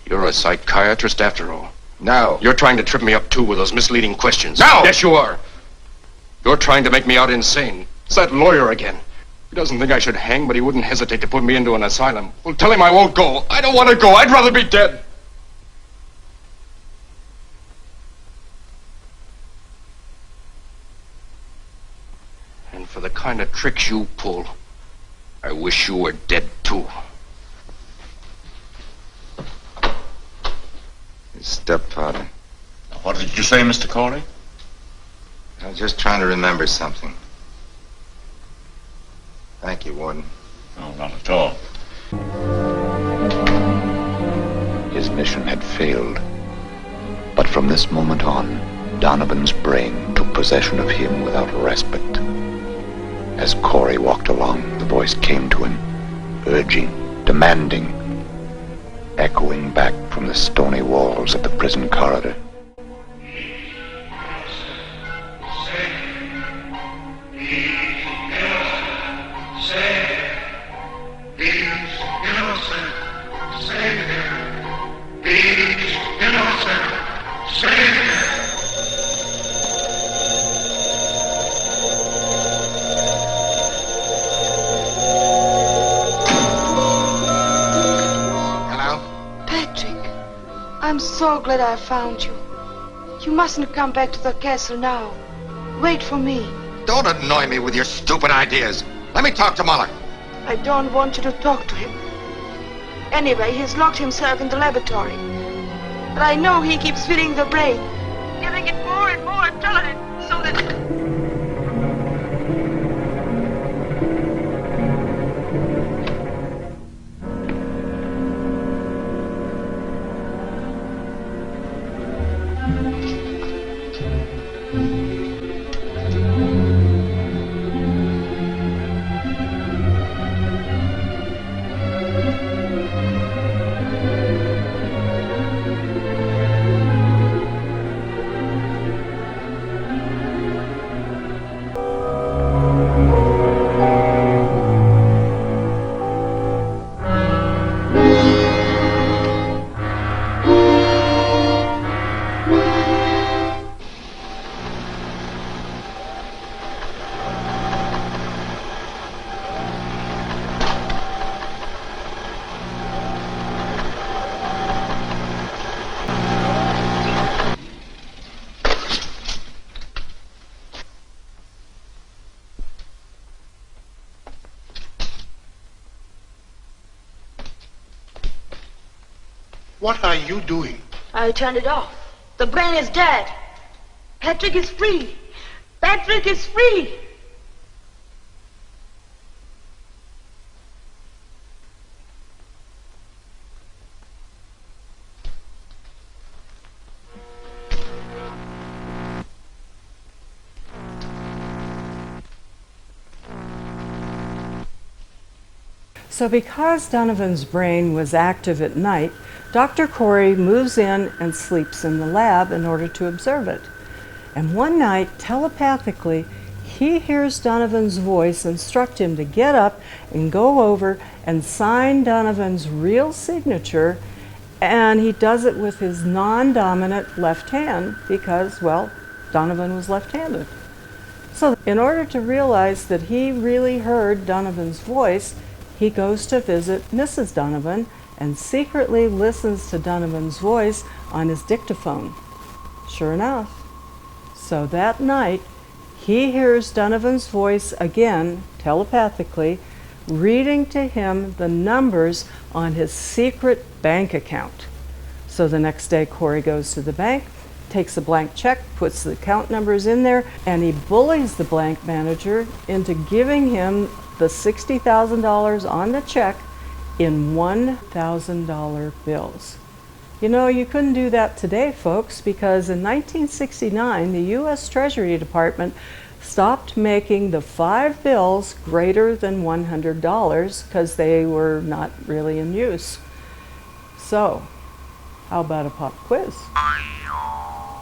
You're a psychiatrist after all. No. You're trying to trip me up, too, with those misleading questions. No! Yes, you are. You're trying to make me out insane. It's that lawyer again. He doesn't think I should hang, but he wouldn't hesitate to put me into an asylum. Well, tell him I won't go. I don't want to go. I'd rather be dead. And for the kind of tricks you pull, I wish you were dead, too. His stepfather. What did you say, Mr. Corey? I was just trying to remember something. Thank you, Warden. No, not at all. His mission had failed. But from this moment on, Donovan's brain took possession of him without respite. As Corey walked along, the voice came to him, urging, demanding, echoing back from the stony walls of the prison corridor. I'm so glad I found you. You mustn't come back to the castle now. Wait for me. Don't annoy me with your stupid ideas. Let me talk to Muller. I don't want you to talk to him. Anyway, he's locked himself in the laboratory. But I know he keeps filling the brain, giving it more and more adrenaline, so that... What are you doing? I turned it off. The brain is dead. Patrick is free. Patrick is free. So because Donovan's brain was active at night, Dr. Corey moves in and sleeps in the lab in order to observe it. And one night, telepathically, he hears Donovan's voice instruct him to get up and go over and sign Donovan's real signature, and he does it with his non-dominant left hand because, well, Donovan was left-handed. So in order to realize that he really heard Donovan's voice, he goes to visit Mrs. Donovan and secretly listens to Donovan's voice on his dictaphone. Sure enough. So that night, he hears Donovan's voice again, telepathically, reading to him the numbers on his secret bank account. So the next day, Corey goes to the bank, takes a blank check, puts the account numbers in there, and he bullies the bank manager into giving him the $60,000 on the check in $1,000 bills. You know, you couldn't do that today, folks, because in 1969, the U.S. Treasury Department stopped making the 5 bills greater than $100 because they were not really in use. So, how about a pop quiz?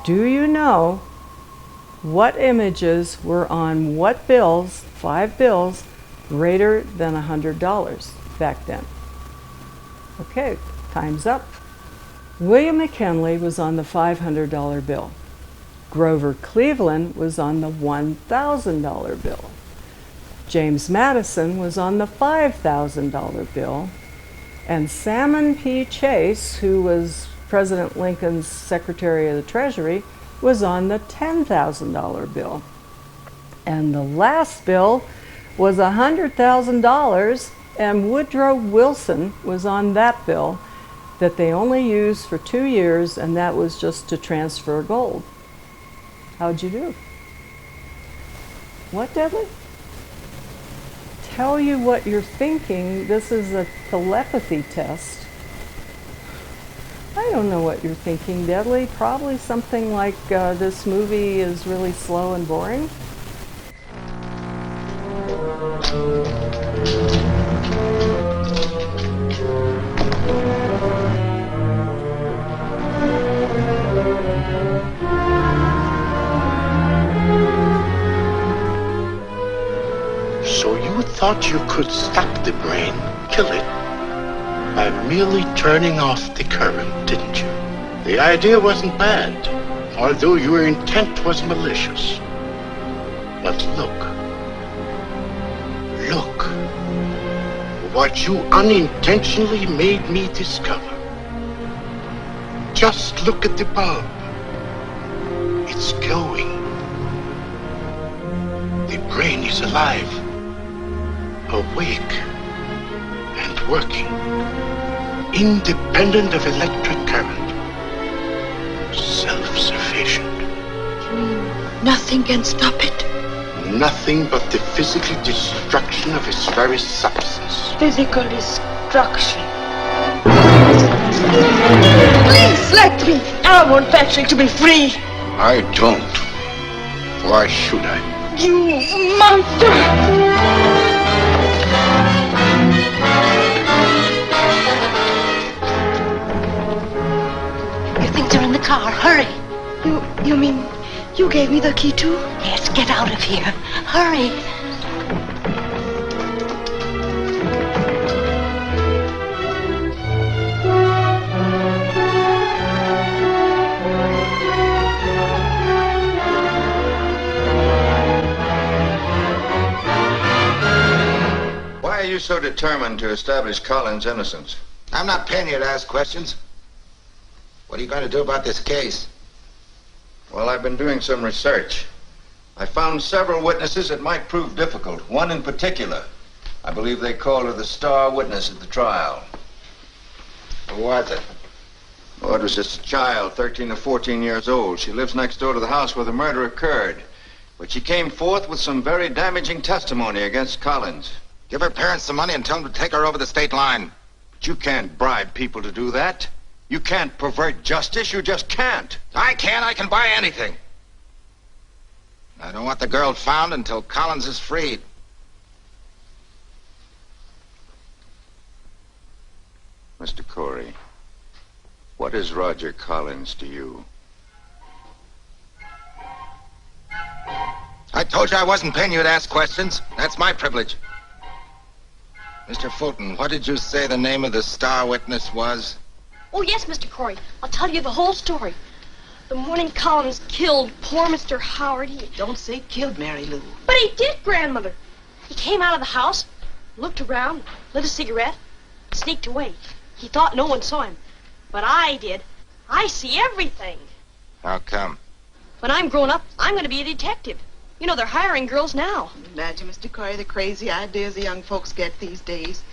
Do you know what images were on what bills, 5 bills, greater than $100 back then? Okay, time's up. William McKinley was on the $500 bill. Grover Cleveland was on the $1,000 bill. James Madison was on the $5,000 bill. And Salmon P. Chase, who was President Lincoln's Secretary of the Treasury, was on the $10,000 bill. And the last bill was $100,000, and Woodrow Wilson was on that bill that they only used for 2 years, and that was just to transfer gold. How'd you do? What, Dudley? Tell you what you're thinking. This is a telepathy test. I don't know what you're thinking, Dudley. Probably something like this movie is really slow and boring. So you thought you could stop the brain, kill it, by merely turning off the current, didn't you? The idea wasn't bad, although your intent was malicious. But look, what you unintentionally made me discover. Just look at the bulb. It's glowing. The brain is alive, awake, and working, independent of electric current, self-sufficient. You mean nothing can stop it? Nothing but the physical destruction of its very substance. Physical destruction. Please let me. I want Patrick to be free. I don't. Why should I? You monster! Your things are in the car. Hurry. You mean you gave me the key too? Yes, get out of here. Hurry. Why are you so determined to establish Colin's innocence? I'm not paying you to ask questions. What are you going to do about this case? Well, I've been doing some research. I found several witnesses that might prove difficult. One in particular. I believe they called her the star witness at the trial. Who was it? Oh, it was this child, 13 or 14 years old. She lives next door to the house where the murder occurred. But she came forth with some very damaging testimony against Collins. Give her parents some money and tell them to take her over the state line. But you can't bribe people to do that. You can't pervert justice. You just can't. I can. I can buy anything. I don't want the girl found until Collins is freed. Mr. Corey, what is Roger Collins to you? I told you I wasn't paying you to ask questions. That's my privilege. Mr. Fulton, what did you say the name of the star witness was? Oh, yes, Mr. Corey. I'll tell you the whole story. The morning Collins killed poor Mr. Howard, Don't say killed, Mary Lou. But he did, Grandmother. He came out of the house, looked around, lit a cigarette, and sneaked away. He thought no one saw him. But I did. I see everything. How come? When I'm grown up, I'm going to be a detective. You know, they're hiring girls now. Imagine, Mr. Corey, the crazy ideas the young folks get these days.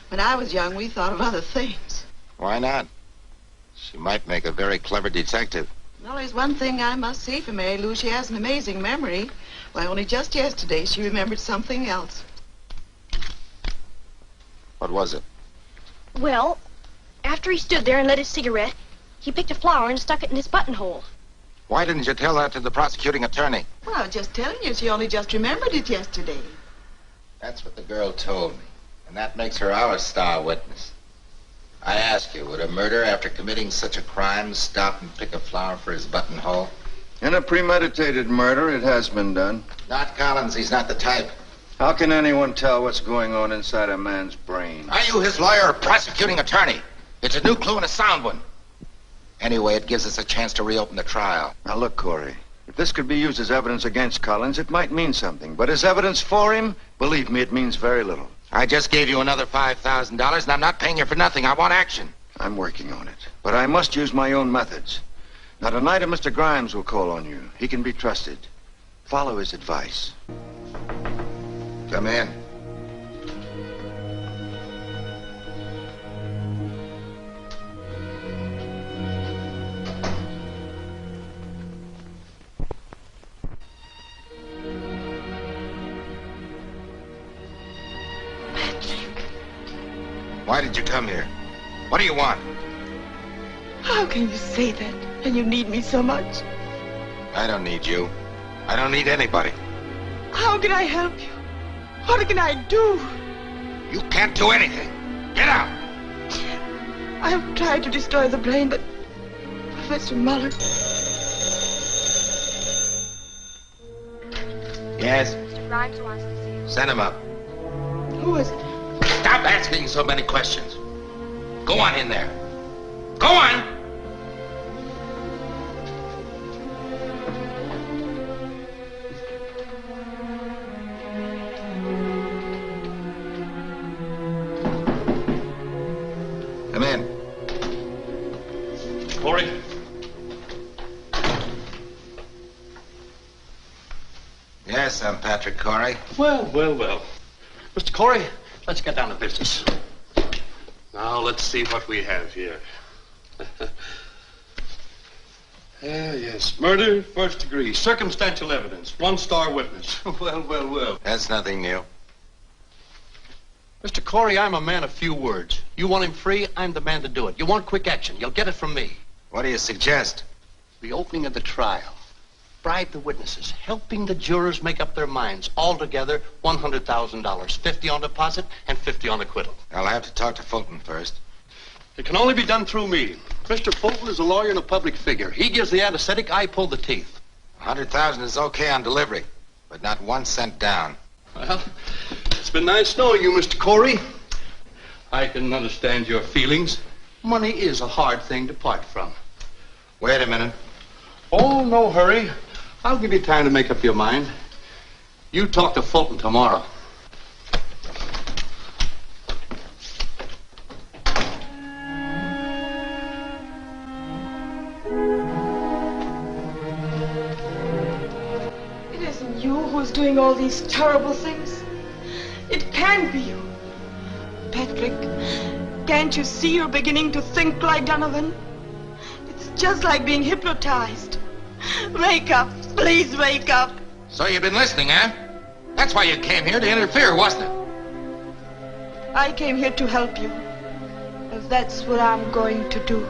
When I was young, we thought of other things. Why not? She might make a very clever detective. Well, there's one thing I must say for Mary Lou. She has an amazing memory. Why, only just yesterday, she remembered something else. What was it? Well, after he stood there and lit his cigarette, he picked a flower and stuck it in his buttonhole. Why didn't you tell that to the prosecuting attorney? Well, I was just telling you, she only just remembered it yesterday. That's what the girl told me. And that makes her our star witness. I ask you, would a murderer, after committing such a crime, stop and pick a flower for his buttonhole? In a premeditated murder, it has been done. Not Collins. He's not the type. How can anyone tell what's going on inside a man's brain? Are you his lawyer or prosecuting attorney? It's a new clue and a sound one. Anyway, it gives us a chance to reopen the trial. Now, look, Corey. If this could be used as evidence against Collins, it might mean something. But as evidence for him, believe me, it means very little. I just gave you another $5,000, and I'm not paying you for nothing. I want action. I'm working on it. But I must use my own methods. Now, tonight, Mr. Grimes will call on you. He can be trusted. Follow his advice. Come in. Why did you come here? What do you want? How can you say that when you need me so much? I don't need you. I don't need anybody. How can I help you? What can I do? You can't do anything. Get out! I have tried to destroy the brain, but Professor Muller... Yes? Mr. Grimes wants to see you. Send him up. Who is it? Stop asking so many questions. Go on in there. Go on! Come in. Corey? Yes, I'm Patrick Corey. Well. Mr. Corey, let's get down to business. Now, let's see what we have here. Yes. Murder, first degree. Circumstantial evidence. One-star witness. Well. That's nothing new. Mr. Corey, I'm a man of few words. You want him free, I'm the man to do it. You want quick action, you'll get it from me. What do you suggest? The opening of the trial. Bribe the witnesses, helping the jurors make up their minds. Altogether, $100,000. 50 on deposit and 50 on acquittal. I'll have to talk to Fulton first. It can only be done through me. Mr. Fulton is a lawyer and a public figure. He gives the anesthetic, I pull the teeth. 100,000 is okay on delivery, but not 1 cent down. Well, it's been nice knowing you, Mr. Corey. I can understand your feelings. Money is a hard thing to part from. Wait a minute. Oh, no hurry. I'll give you time to make up your mind. You talk to Fulton tomorrow. It isn't you who's doing all these terrible things. It can't be you. Patrick, can't you see you're beginning to think like Donovan? just like being hypnotized. Wake up. Please wake up. So you've been listening, huh? That's why you came here, to interfere, wasn't it? I came here to help you. And that's what I'm going to do.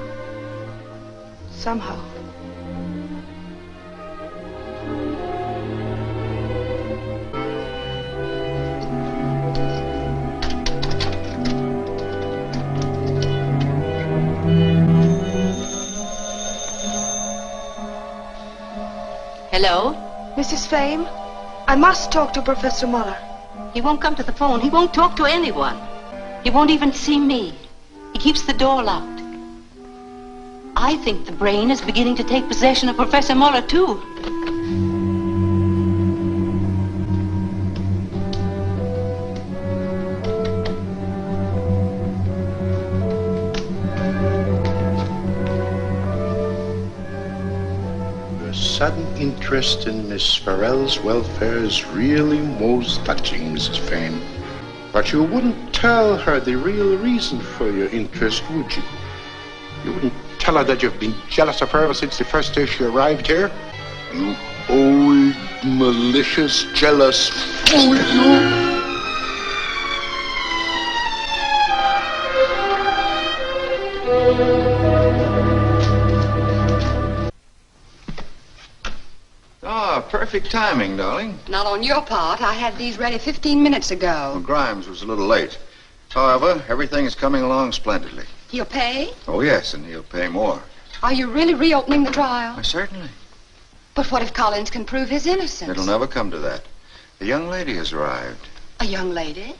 Somehow. Hello? Mrs. Fame, I must talk to Professor Muller. He won't come to the phone. He won't talk to anyone. He won't even see me. He keeps the door locked. I think the brain is beginning to take possession of Professor Muller, too. Sudden interest in Miss Farrell's welfare is really most touching, Mrs. Fame. But you wouldn't tell her the real reason for your interest, would you? You wouldn't tell her that you've been jealous of her ever since the first day she arrived here? You old, malicious, jealous fool, you! Perfect timing, darling. Not on your part. I had these ready 15 minutes ago. Well, Grimes was a little late. However, everything is coming along splendidly. He'll pay? Oh, yes, and he'll pay more. Are you really reopening the trial? Certainly. But what if Collins can prove his innocence? It'll never come to that. The young lady has arrived. A young lady?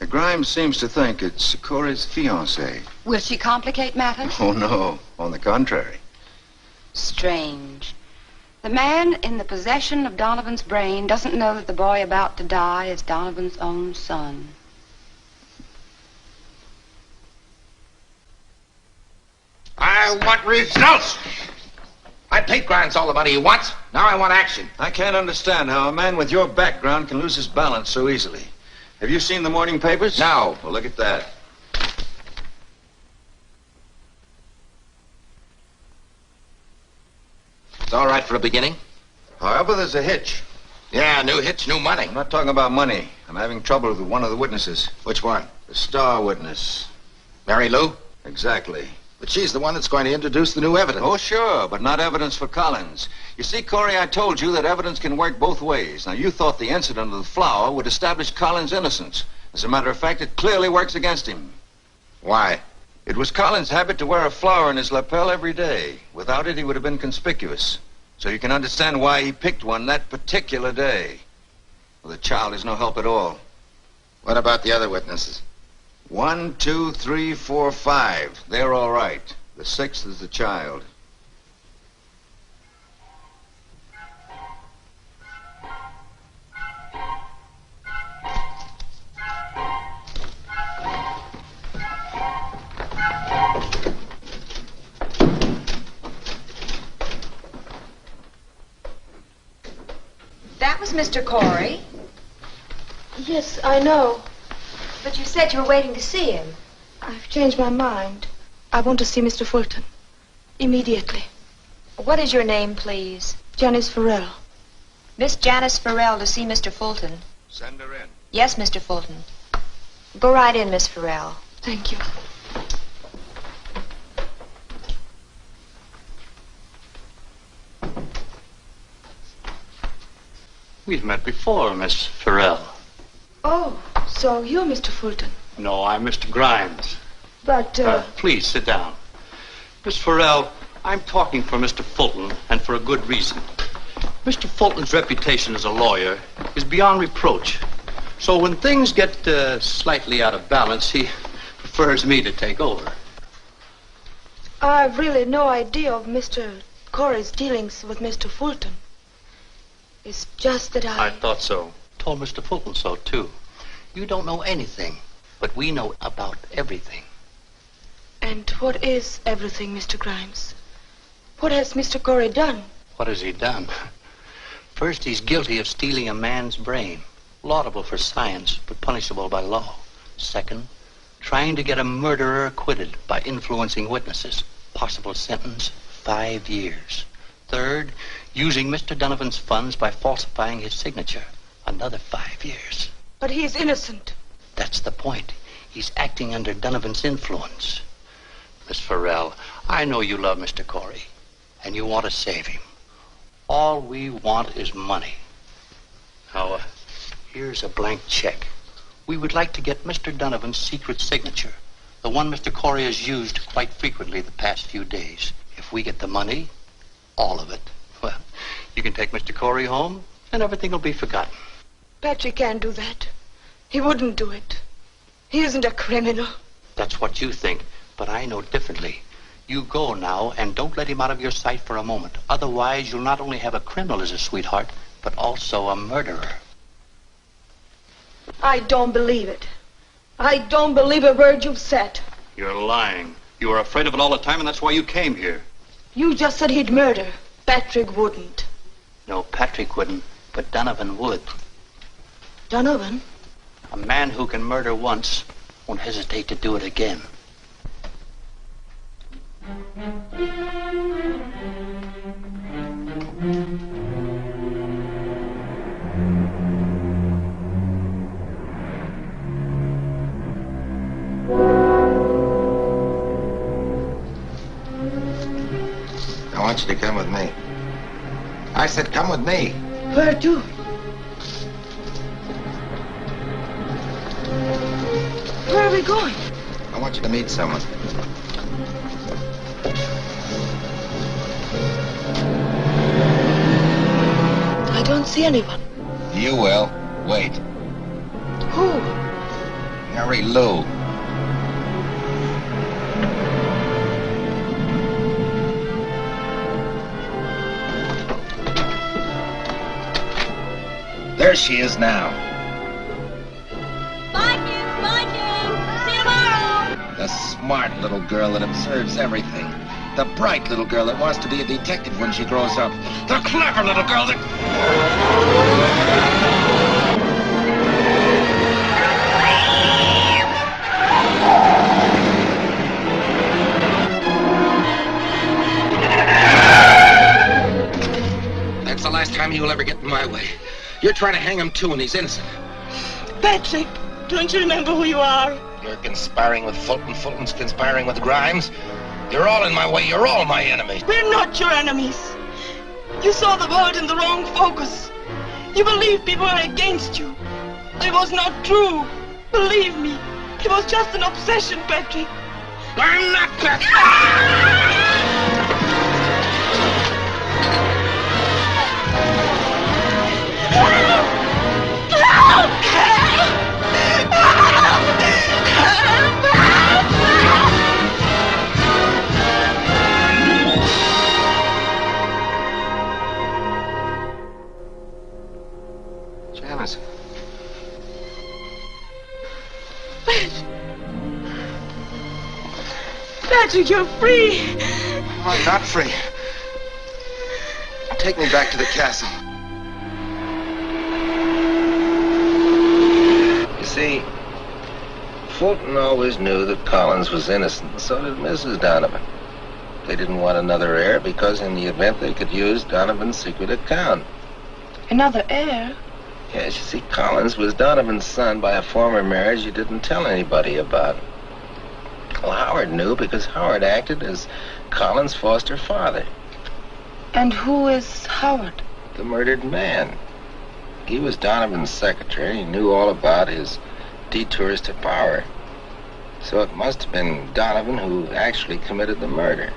Grimes seems to think it's Corey's fiancée. Will she complicate matters? Oh, no. On the contrary. Strange. The man in the possession of Donovan's brain doesn't know that the boy about to die is Donovan's own son. I want results! I paid Grimes all the money he wants. Now I want action. I can't understand how a man with your background can lose his balance so easily. Have you seen the morning papers? No. Well, look at that. It's all right for a beginning. However, there's a hitch. Yeah, new hitch, new money. I'm not talking about money. I'm having trouble with one of the witnesses. Which one? The star witness. Mary Lou? Exactly. But she's the one that's going to introduce the new evidence. Oh, sure, but not evidence for Collins. You see, Corey, I told you that evidence can work both ways. Now, you thought the incident of the flower would establish Collins' innocence. As a matter of fact, it clearly works against him. Why? It was Collins' habit to wear a flower in his lapel every day. Without it, he would have been conspicuous. So you can understand why he picked one that particular day. Well, the child is no help at all. What about the other witnesses? 1, 2, 3, 4, 5. They're all right. The 6th is the child. That was Mr. Corey. Yes, I know. But you said you were waiting to see him. I've changed my mind. I want to see Mr. Fulton. Immediately. What is your name, please? Janice Farrell. Miss Janice Farrell to see Mr. Fulton. Send her in. Yes, Mr. Fulton. Go right in, Miss Farrell. Thank you. We've met before, Miss Farrell. Oh, so you're Mr. Fulton. No, I'm Mr. Grimes. But, Please, sit down. Miss Farrell, I'm talking for Mr. Fulton, and for a good reason. Mr. Fulton's reputation as a lawyer is beyond reproach. So when things get slightly out of balance, he prefers me to take over. I've really no idea of Mr. Corey's dealings with Mr. Fulton. It's just that I thought so. Told Mr. Fulton so, too. You don't know anything, but we know about everything. And what is everything, Mr. Grimes? What has Mr. Corey done? What has he done? First, he's guilty of stealing a man's brain. Laudable for science, but punishable by law. Second, trying to get a murderer acquitted by influencing witnesses. Possible sentence, 5 years. Third, using Mr. Donovan's funds by falsifying his signature. Another 5 years. But he is innocent. That's the point. He's acting under Donovan's influence. Miss Farrell, I know you love Mr. Corey, and you want to save him. All we want is money. Now, here's a blank check. We would like to get Mr. Donovan's secret signature, the one Mr. Corey has used quite frequently the past few days. If we get the money, all of it, well, you can take Mr. Corey home, and everything will be forgotten. Patrick can't do that. He wouldn't do it. He isn't a criminal. That's what you think, but I know differently. You go now, and don't let him out of your sight for a moment. Otherwise, you'll not only have a criminal as a sweetheart, but also a murderer. I don't believe it. I don't believe a word you've said. You're lying. You were afraid of it all the time, and that's why you came here. You just said he'd murder. Patrick wouldn't. No, Patrick wouldn't, but Donovan would. Donovan? A man who can murder once won't hesitate to do it again. I want you to come with me. I said come with me. Where to? Where are we going? I want you to meet someone. I don't see anyone. You will. Wait. Who? Mary Lou. There she is now. Bye, kids. Bye, King. See you tomorrow. The smart little girl that observes everything. The bright little girl that wants to be a detective when she grows up. The clever little girl that... That's the last time you'll ever get in my way. You're trying to hang him too, and he's innocent. Patrick, don't you remember who you are? You're conspiring with Fulton. Fulton's conspiring with Grimes. You're all in my way. You're all my enemies. We're not your enemies. You saw the world in the wrong focus. You believed people were against you. It was not true. Believe me. It was just an obsession, Patrick. I'm not Patrick! Janice. Patrick, you're free. I'm not free. Take me back to the castle. You see, Fulton always knew that Collins was innocent, and so did Mrs. Donovan. They didn't want another heir because in the event they could use Donovan's secret account. Another heir? Yes, you see, Collins was Donovan's son by a former marriage he didn't tell anybody about. Well, Howard knew because Howard acted as Collins' foster father. And who is Howard? The murdered man. He was Donovan's secretary. He knew all about his detours to power. So it must have been Donovan who actually committed the murder.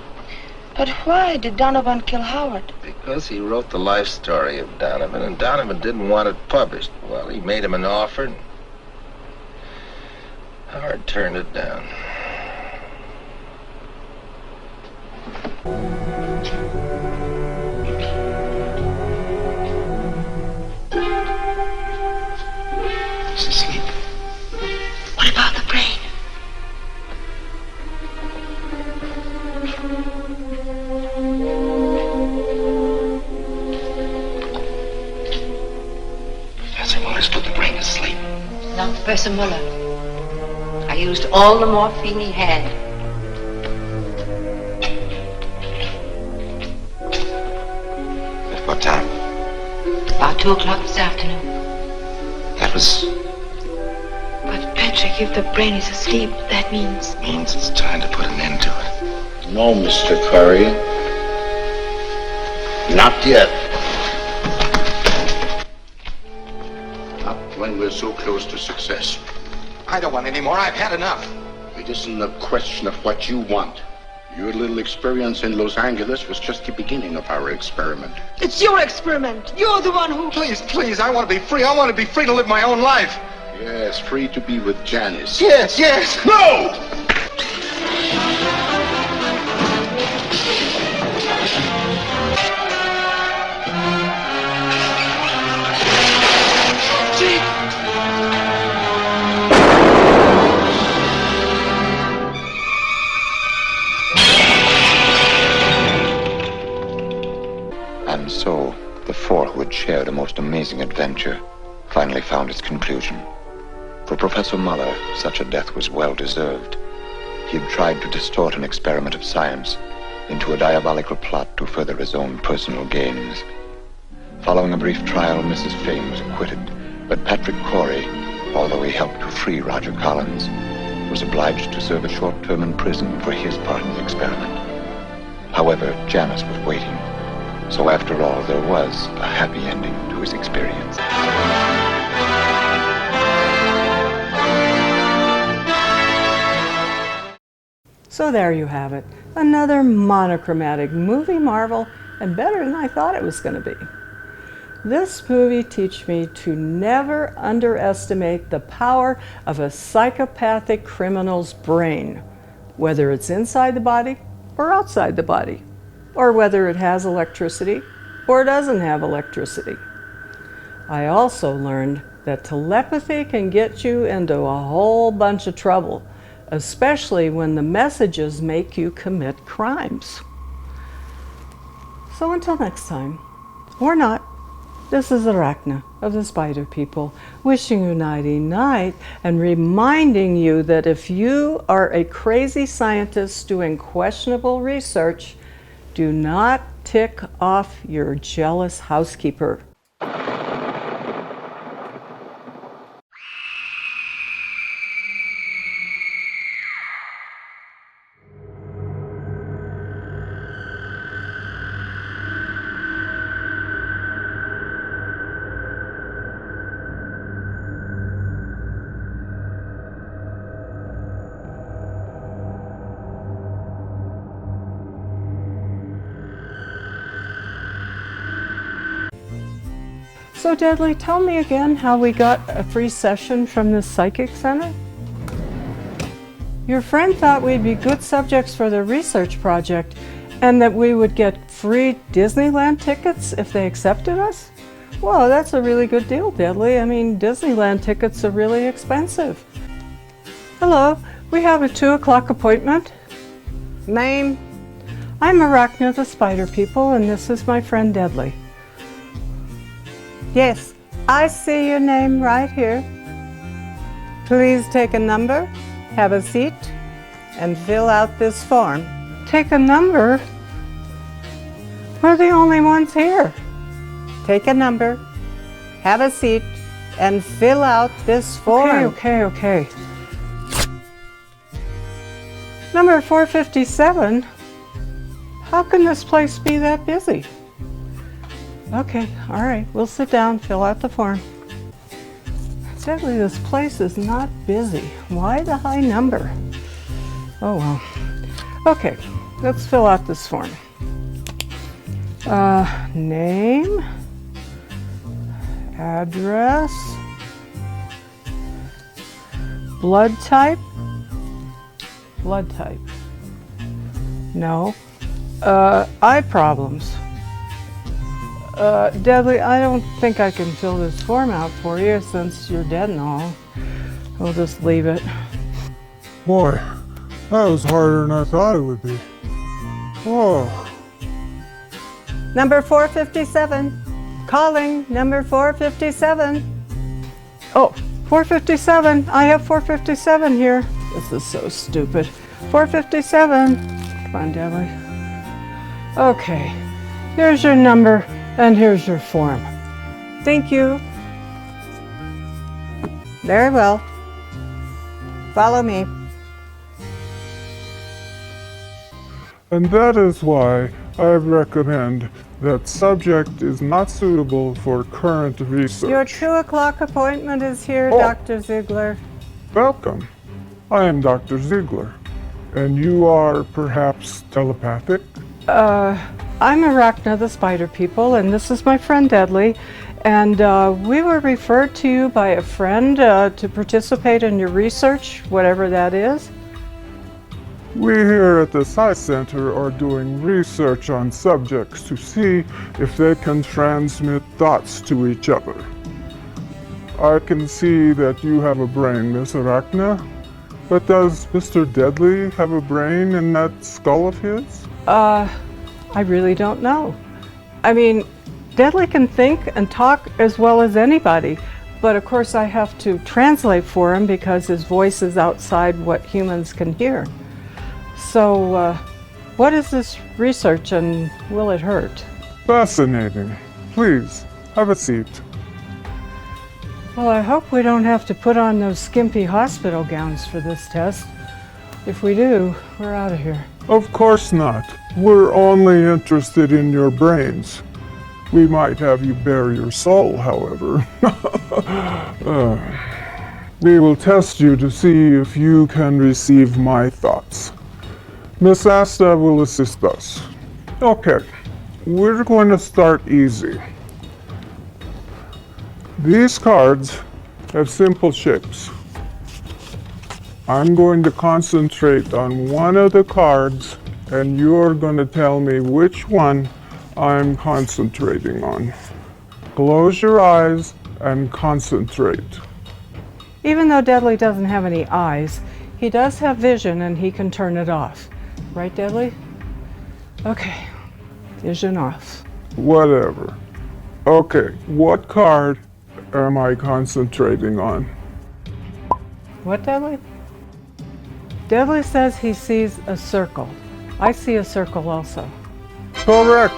But why did Donovan kill Howard? Because he wrote the life story of Donovan, and Donovan didn't want it published. Well, he made him an offer, and Howard turned it down. He's asleep. What about the brain? Professor Muller's put the brain to sleep. Not Professor Muller. I used all the morphine he had. 2 o'clock this afternoon. That was... But Patrick, if the brain is asleep, that means... means it's time to put an end to it. No, Mr. Curry. Not yet. Not when we're so close to success. I don't want any more. I've had enough. It isn't a question of what you want. Your little experience in Los Angeles was just the beginning of our experiment. It's your experiment. You're the one who... Please, please, I want to be free. I want to be free to live my own life. Yes, free to be with Janice. Yes, yes. No! And so, the four who had shared a most amazing adventure finally found its conclusion. For Professor Muller, such a death was well deserved. He had tried to distort an experiment of science into a diabolical plot to further his own personal gains. Following a brief trial, Mrs. Fane was acquitted, but Patrick Corey, although he helped to free Roger Collins, was obliged to serve a short term in prison for his part in the experiment. However, Janice was waiting. So after all, there was a happy ending to his experience. So there you have it. Another monochromatic movie marvel, and better than I thought it was going to be. This movie teaches me to never underestimate the power of a psychopathic criminal's brain, whether it's inside the body or outside the body, or whether it has electricity or doesn't have electricity. I also learned that telepathy can get you into a whole bunch of trouble, especially when the messages make you commit crimes. So until next time, or not, this is Arachna of the Spider People, wishing you nighty night and reminding you that if you are a crazy scientist doing questionable research, do not tick off your jealous housekeeper. So Deadly, tell me again how we got a free session from the Psychic Center? Your friend thought we'd be good subjects for the research project and that we would get free Disneyland tickets if they accepted us? Whoa, that's a really good deal, Deadly. I mean, Disneyland tickets are really expensive. Hello, we have a 2 o'clock appointment. Name? I'm Arachna the Spider People, and this is my friend Deadly. Yes, I see your name right here. Please take a number, have a seat, and fill out this form. Take a number? We're the only ones here. Take a number, have a seat, and fill out this form. Okay. Number 457? How can this place be that busy? Okay, all right, we'll sit down, fill out the form. Sadly, this place is not busy. Why the high number? Oh well. Okay, let's fill out this form. Name, address, blood type. No. Eye problems. Deadly, I don't think I can fill this form out for you since you're dead and all. We'll just leave it. Boy, that was harder than I thought it would be. Whoa. Number 457. Calling number 457. Oh, 457. I have 457 here. This is so stupid. 457. Come on, Deadly. Okay, here's your number and here's your form. Thank you. Very well. Follow me. And that is why I recommend that subject is not suitable for current research. Your 2 o'clock appointment is here, Dr. Ziegler. Welcome. I am Dr. Ziegler. And you are perhaps telepathic? I'm Arachna, the spider people, and this is my friend Deadly. And we were referred to you by a friend to participate in your research, whatever that is. We here at the Science Center are doing research on subjects to see if they can transmit thoughts to each other. I can see that you have a brain, Miss Arachna, but does Mr. Deadly have a brain in that skull of his? I really don't know. I mean, Deadly can think and talk as well as anybody, but of course I have to translate for him because his voice is outside what humans can hear. So, what is this research and will it hurt? Fascinating. Please, have a seat. Well, I hope we don't have to put on those skimpy hospital gowns for this test. If we do, we're out of here. Of course not. We're only interested in your brains. We might have you bare your soul, however. We will test you to see if you can receive my thoughts. Miss Asta will assist us. Okay, we're going to start easy. These cards have simple shapes. I'm going to concentrate on one of the cards, and you're going to tell me which one I'm concentrating on. Close your eyes and concentrate. Even though Deadly doesn't have any eyes, he does have vision and he can turn it off. Right, Deadly? Okay, vision off. Whatever. Okay, what card am I concentrating on? What, Deadly? Deadly says he sees a circle. I see a circle also. Correct.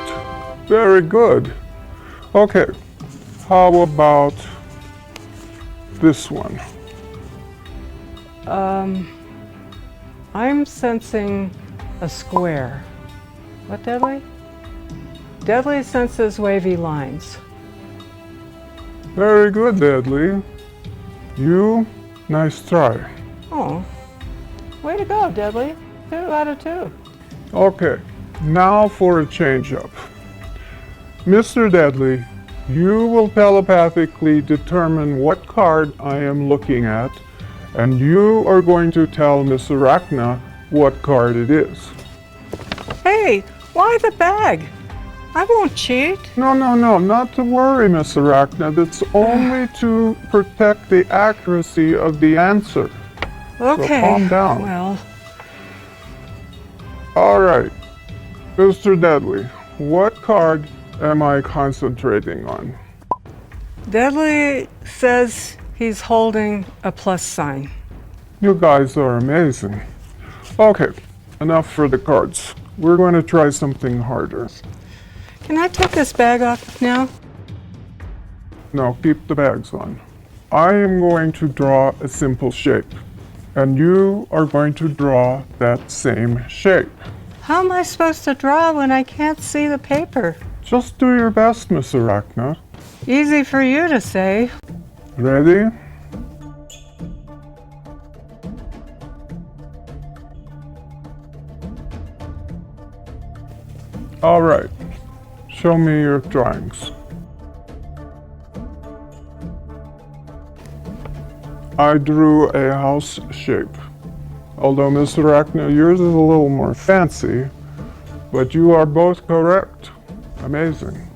Very good. Okay, how about this one? I'm sensing a square. What, Deadly? Deadly senses wavy lines. Very good, Deadly. You, nice try. Oh, way to go, Deadly. 2 out of 2. Okay, now for a change-up. Mr. Deadly, you will telepathically determine what card I am looking at, and you are going to tell Miss Arachna what card it is. Hey, why the bag? I won't cheat. No, not to worry, Miss Arachna. That's only to protect the accuracy of the answer. Okay. So calm down. Well. All right. Mr. Deadly, what card am I concentrating on? Deadly says he's holding a plus sign. You guys are amazing. Okay, enough for the cards. We're going to try something harder. Can I take this bag off now? No, keep the bags on. I am going to draw a simple shape, and you are going to draw that same shape. How am I supposed to draw when I can't see the paper? Just do your best, Miss Arachna. Easy for you to say. Ready? All right. Show me your drawings. I drew a house shape. Although, Miss Arachna, yours is a little more fancy, but you are both correct. Amazing.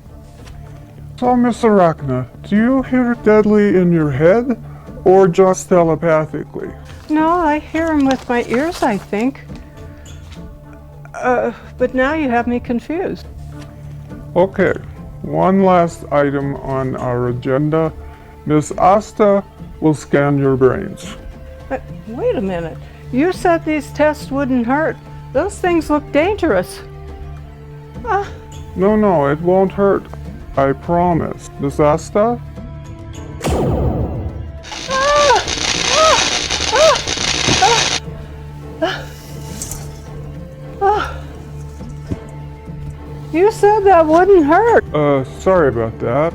So, Miss Arachna, do you hear Deadly in your head, or just telepathically? No, I hear him with my ears, I think. But now you have me confused. Okay, one last item on our agenda. Miss Asta will scan your brains. But wait a minute. You said these tests wouldn't hurt. Those things look dangerous. No, it won't hurt. I promise. Disaster? You said that wouldn't hurt. Sorry about that.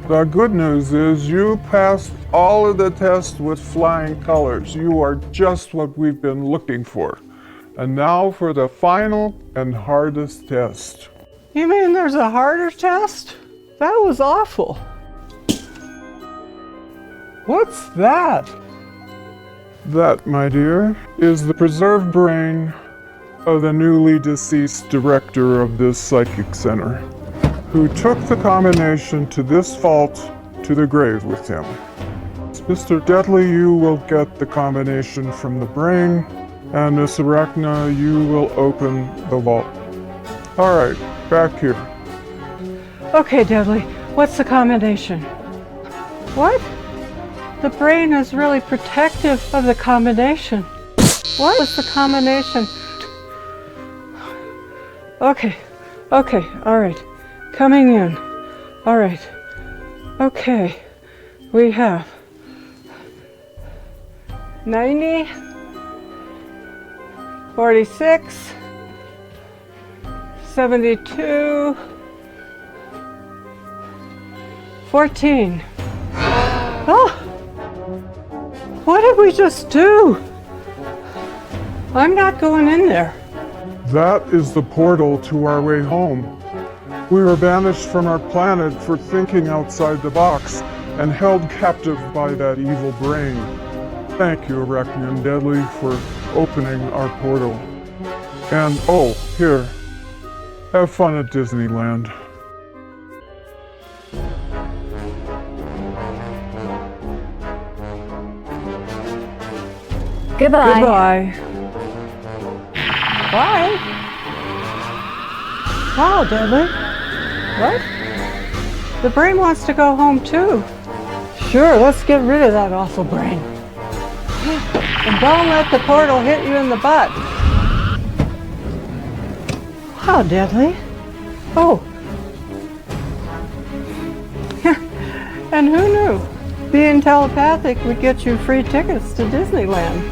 The good news is you passed all of the tests with flying colors. You are just what we've been looking for. And now for the final and hardest test. You mean there's a harder test? That was awful. What's that? That, my dear, is the preserved brain of the newly deceased director of this psychic center, who took the combination to this vault to the grave with him. Mr. Deadly, you will get the combination from the brain, and Miss Arachna, you will open the vault. All right, back here. Okay, Deadly, what's the combination? What? The brain is really protective of the combination. What is the combination? Okay, all right. Coming in. All right. Okay, we have 90, 46, 72, 14. Oh! What did we just do? I'm not going in there. That is the portal to our way home. We were banished from our planet for thinking outside the box and held captive by that evil brain. Thank you, Arachna and Deadly, for opening our portal. And, oh, here, have fun at Disneyland. Goodbye. Goodbye. Bye. Wow, Deadly. What? The brain wants to go home too. Sure, let's get rid of that awful brain. And don't let the portal hit you in the butt. Wow, Deadly. Oh. And who knew? Being telepathic would get you free tickets to Disneyland.